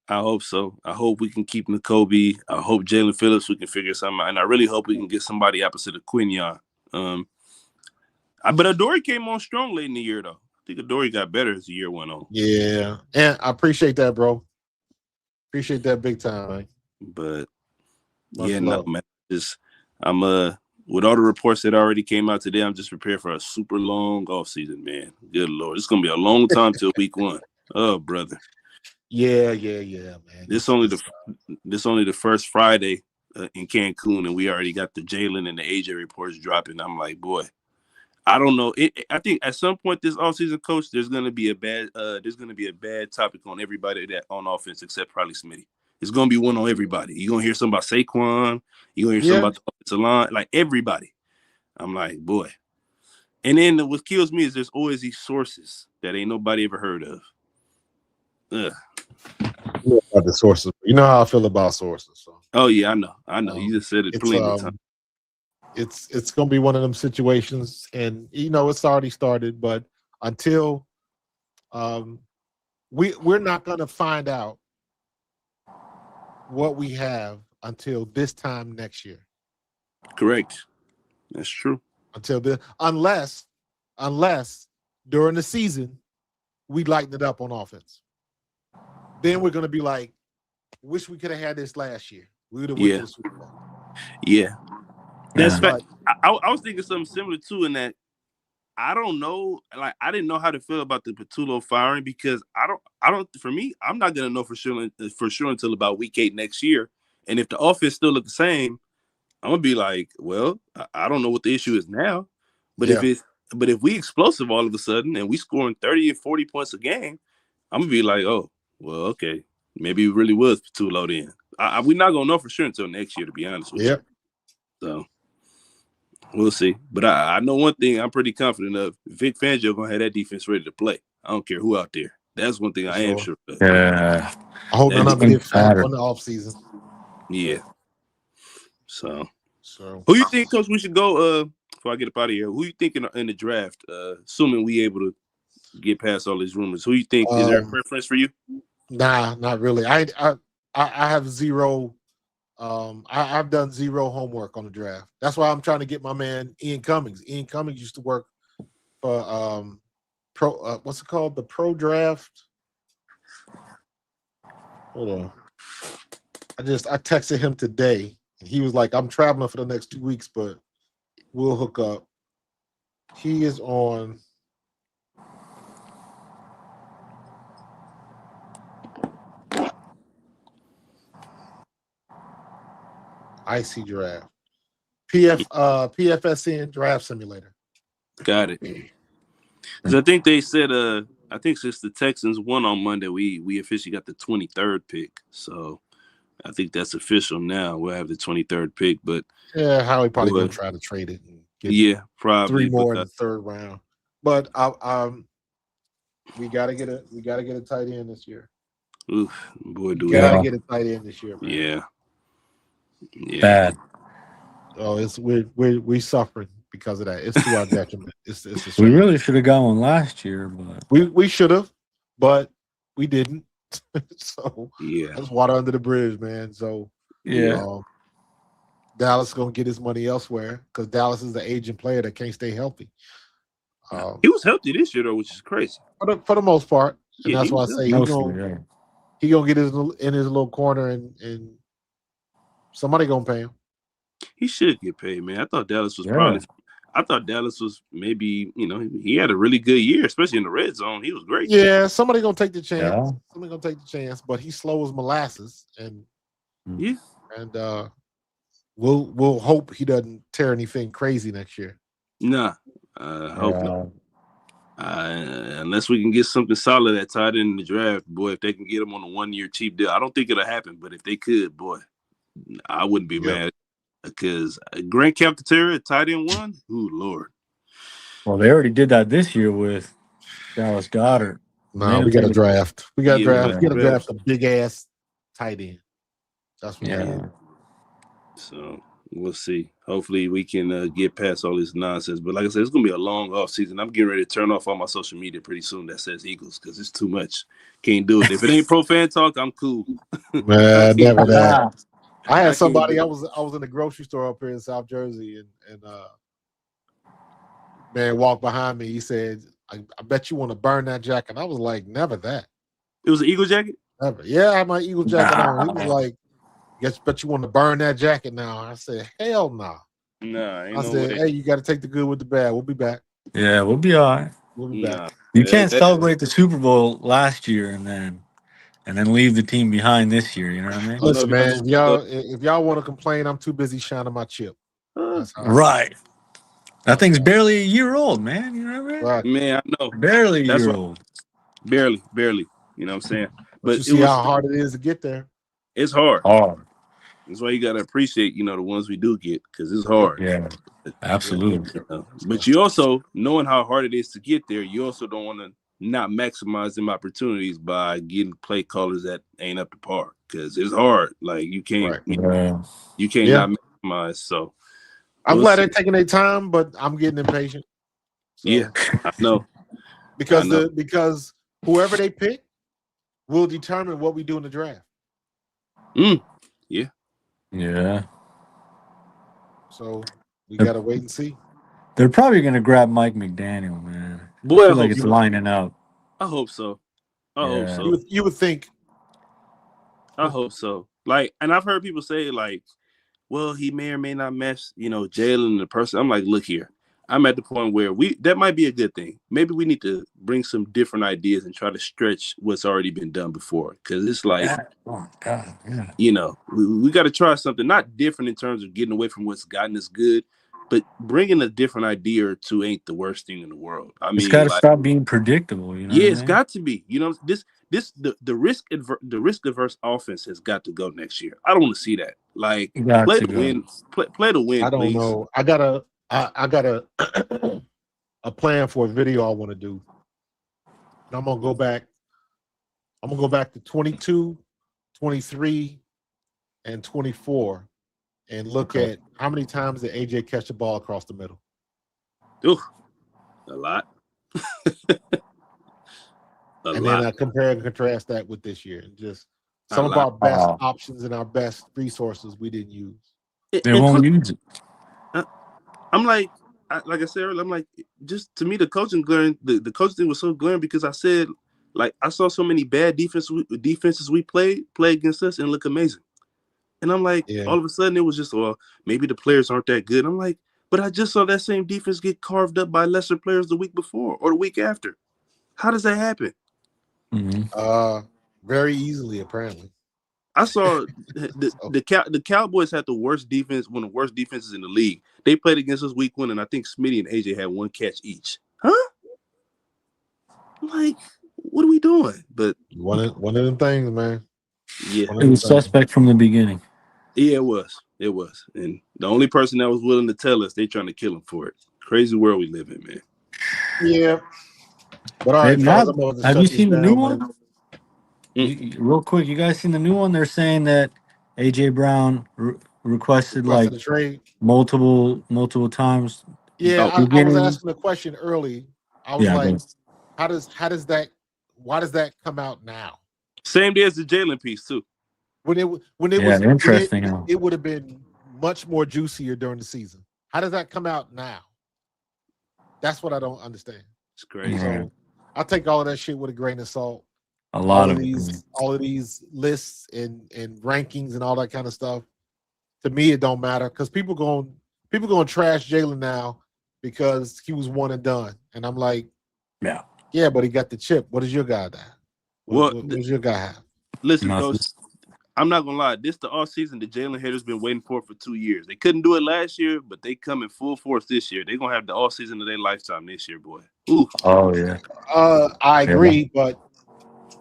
I hope so. I hope we can keep Nakobe. I hope Jalen Phillips, we can figure something out. And I really hope we can get somebody opposite of Quinion. But Adoree came on strong late in the year, though. I think Adoree got better as the year went on. Yeah. And I appreciate that, bro. Appreciate that big time, man. But, Much yeah, love. no, man. I'm with all the reports that already came out today, I'm just prepared for a super long offseason, man. Good Lord. It's going to be a long time till week 1. Oh, brother. Yeah, man. This only the first Friday in Cancun, and we already got the Jalen and the AJ reports dropping. I'm like, boy, I don't know. I think at some point this offseason, Coach, there's gonna be a bad topic on everybody that on offense except probably Smitty It's gonna be one on everybody. You're gonna hear something about Saquon. You're gonna hear something about the offensive line, like everybody. I'm like, boy. And then what kills me is there's always these sources that ain't nobody ever heard of. Ugh. About the sources. You know how I feel about sources. So. Oh yeah, I know. You just said it It's plenty of times. it's gonna be one of them situations, and it's already started. But until we're not gonna find out what we have until this time next year. Correct. That's true. Unless during the season we lighten it up on offense. Then we're gonna be like, wish we could have had this last year. We would have went to the Super Bowl. Yeah. That's But I was thinking something similar too, in that I don't know, like I didn't know how to feel about the Patullo firing, because I don't for me, I'm not gonna know for sure until about week 8 next year. And if the offense still look the same, I'm gonna be like, well, I don't know what the issue is now. But if we explosive all of a sudden and we scoring 30 and 40 points a game, I'm gonna be like, oh, well, okay, maybe it really was Patullo then. We're not gonna know for sure until next year, to be honest with you. So we'll see. But I know one thing I'm pretty confident of: Vic Fangio gonna have that defense ready to play. I don't care who out there. That's one thing I am sure of. Yeah. I hope none of it gets fat on the offseason. Yeah. So who you think, Coach, we should go before I get up out of here? Who you think in the draft, assuming we able to get past all these rumors? Who you think is there a preference for you? Nah, not really. I have zero. I've done zero homework on the draft. That's why I'm trying to get my man Ian Cummings. Ian Cummings used to work for what's it called? The Pro Draft. Hold on. I texted him today, and he was like, "I'm traveling for the next 2 weeks, but we'll hook up." He is on. IC Draft. PFSN Draft Simulator. Got it. Because I think they said, I think since the Texans won on Monday, we officially got the 23rd pick. So I think that's official now. We'll have the 23rd pick. But yeah, Howie probably gonna try to trade it and get probably 3 more in the 3rd round. But we gotta get a tight end this year. Oof, boy, do we gotta get a tight end this year, man. Yeah. Bad. Oh, we're suffering because of that. It's to our detriment. It's we really should have got one last year, but we should have, but we didn't. So that's water under the bridge, man. So Dallas gonna get his money elsewhere because Dallas is the aging player that can't stay healthy. He was healthy this year though, which is crazy for the most part, and that's why I say he gonna get in his little corner and somebody gonna pay him. He should get paid, man. I thought Dallas was probably. I thought Dallas was maybe, he had a really good year, especially in the red zone. He was great. Yeah, somebody gonna take the chance. Yeah. Somebody gonna take the chance, but he's slow as molasses, and we'll hope he doesn't tear anything crazy next year. Nah, hope not. Unless we can get something solid at tight end in the draft, boy. If they can get him on a 1-year cheap deal, I don't think it'll happen. But if they could, boy, I wouldn't be mad. Because Grant Calcaterra, tight end 1, ooh, Lord. Well, they already did that this year with Dallas Goedert. No, we got to draft. We got to draft. We got to draft a big ass tight end. That's what we need. So we'll see. Hopefully, we can get past all this nonsense. But like I said, it's gonna be a long off season. I'm getting ready to turn off all my social media pretty soon that says Eagles because it's too much. Can't do it. If it ain't pro fan talk, I'm cool. Man, never that. I had somebody. I was in the grocery store up here in South Jersey, and man walked behind me. He said, "I bet you want to burn that jacket." I was like, "Never that." It was an Eagle jacket. Never. Yeah, I had my Eagle jacket on. He was like, bet you want to burn that jacket now." I said, "Hell no." Nah, I said, "Hey, you got to take the good with the bad. We'll be back." Yeah, we'll be all right. We'll be back. You can't celebrate the Super Bowl last year and then leave the team behind this year. You know what I mean? Listen, man, if y'all want to complain, I'm too busy shining my chip. Right. That thing's barely a year old, man. You know what I mean? Right. Man, I know. Barely a year old. Barely. You know what I'm saying? But you see how hard it is to get there. It's hard. Hard. That's why you gotta appreciate, the ones we do get, because it's hard. Yeah, absolutely. But you also, knowing how hard it is to get there, you also don't want to not maximize them opportunities by getting play callers that ain't up to par, because it's hard. Like you can't, Yeah. you can't Yeah. not maximize. So I'm we'll glad see. they're taking their time, but I'm getting impatient. So, Yeah, I know. because I know. because whoever they pick will determine what we do in the draft. Yeah. Yeah. So we gotta wait and see. They're probably gonna grab Mike McDaniel, man. Boy, I I feel like hope it's so. lining up. I hope so. I hope Yeah. so. You would think. I hope so. Like, and I've heard people say, like, well, he may or may not match, Jalen the person. I'm like, look here. I'm at the point where that might be a good thing. Maybe we need to bring some different ideas and try to stretch what's already been done before. Because it's like, Oh God, yeah. We got to try something not different in terms of getting away from what's gotten us good, but bringing a different idea or two ain't the worst thing in the world. I It's mean, got to like, stop being predictable. You know yeah, what I it's mean? got to be. The risk averse offense has got to go next year. I don't want to see that. Like, Got play to to go. win. Play to win, I don't please. know. I got a plan for a video I want to do. And I'm gonna go back. I'm gonna go back to 22, 23, and 24, and look at how many times did AJ catch the ball across the middle. Ooh, a lot. And then I compare and contrast that with this year, and just A some of lot. our best options and our best resources we didn't use. They won't use it. I'm like I said earlier, I'm like, just to me, the coaching glaring, the coaching thing was so glaring because I said, like, I saw so many bad defenses we play against us and look amazing. And I'm like, all of a sudden it was just, well, maybe the players aren't that good. I'm like, but I just saw that same defense get carved up by lesser players the week before or the week after. How does that happen? Very easily, apparently. I saw the Cowboys had the worst defense, one of the worst defenses in the league. They played against us week 1, and I think Smitty and AJ had one catch each. Huh? I'm like, what are we doing? But one of them things, man. Yeah, it was suspect from the beginning. Yeah, it was. And the only person that was willing to tell us they trying to kill him for it. Crazy world we live in, man. Yeah. But all right, fellas, have you seen the new one? Real quick, you guys seen the new one? They're saying that AJ Brown requested like a trade multiple times. Yeah, I was asking a question early. I was like, how does that? Why does that come out now? Same day as the Jalen piece too. When it was interesting. It would have been much more juicier during the season. How does that come out now? That's what I don't understand. It's crazy. So I'll take all of that shit with a grain of salt. All of these lists and rankings and all that kind of stuff. To me, it don't matter because people going trash Jalen now because he was one and done. And I'm like, yeah, but he got the chip. What does your guy have? What does your guy have? Listen, Coach, I'm not gonna lie. This the off season the Jalen haters been waiting for 2 years. They couldn't do it last year, but they come in full force this year. They're gonna have the off season of their lifetime this year, boy. Ooh. Oh yeah. I agree, but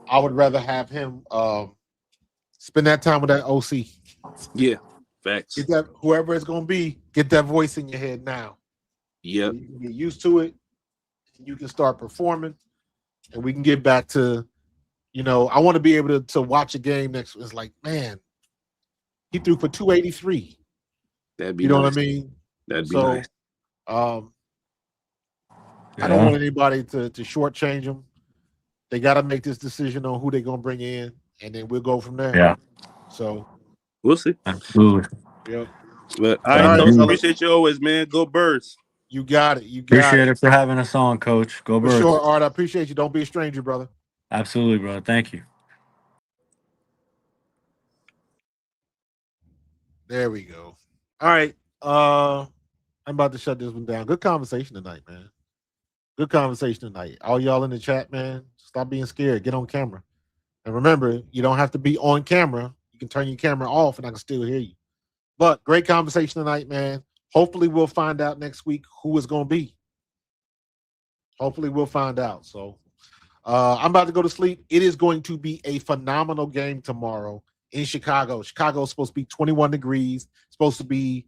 I would rather have him spend that time with that OC. Yeah, facts. Get that whoever it's gonna be, get that voice in your head now. Yeah, you can get used to it. You can start performing, and we can get back to. I want to be able to watch a game next. It's like, man, he threw for 283. That'd be you know nice. what I mean? That'd be nice. I don't want anybody to shortchange them. They got to make this decision on who they're gonna bring in, and then we'll go from there. Yeah. So we'll see. Absolutely. Yep. But I appreciate you always, man. Go Birds. You got it. Appreciate it for having us on, Coach. Go Birds. For sure, Art. I appreciate you. Don't be a stranger, brother. Absolutely, brother. Thank you. There we go. All right. I'm about to shut this one down. Good conversation tonight, man. Good conversation tonight. All y'all in the chat, man. Stop being scared. Get on camera. And remember, you don't have to be on camera. You can turn your camera off and I can still hear you. But great conversation tonight, man. Hopefully we'll find out next week who it's going to be. Hopefully we'll find out. So I'm about to go to sleep. It is going to be a phenomenal game tomorrow. in Chicago. Chicago's supposed to be 21 degrees. Supposed to be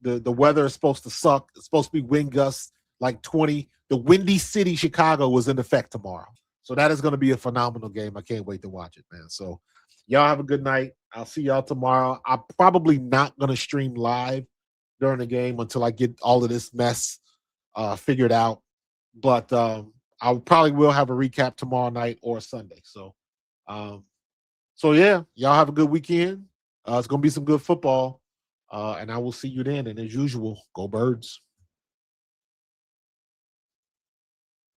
the weather is supposed to suck. It's supposed to be wind gusts like 20. The Windy City, Chicago, was in effect tomorrow. So that is going to be a phenomenal game. I can't wait to watch it, man. So y'all have a good night. I'll see y'all tomorrow. I'm probably not going to stream live during the game until I get all of this mess figured out. But I probably will have a recap tomorrow night or Sunday. So, yeah, y'all have a good weekend. It's going to be some good football. And I will see you then. And as usual, go Birds.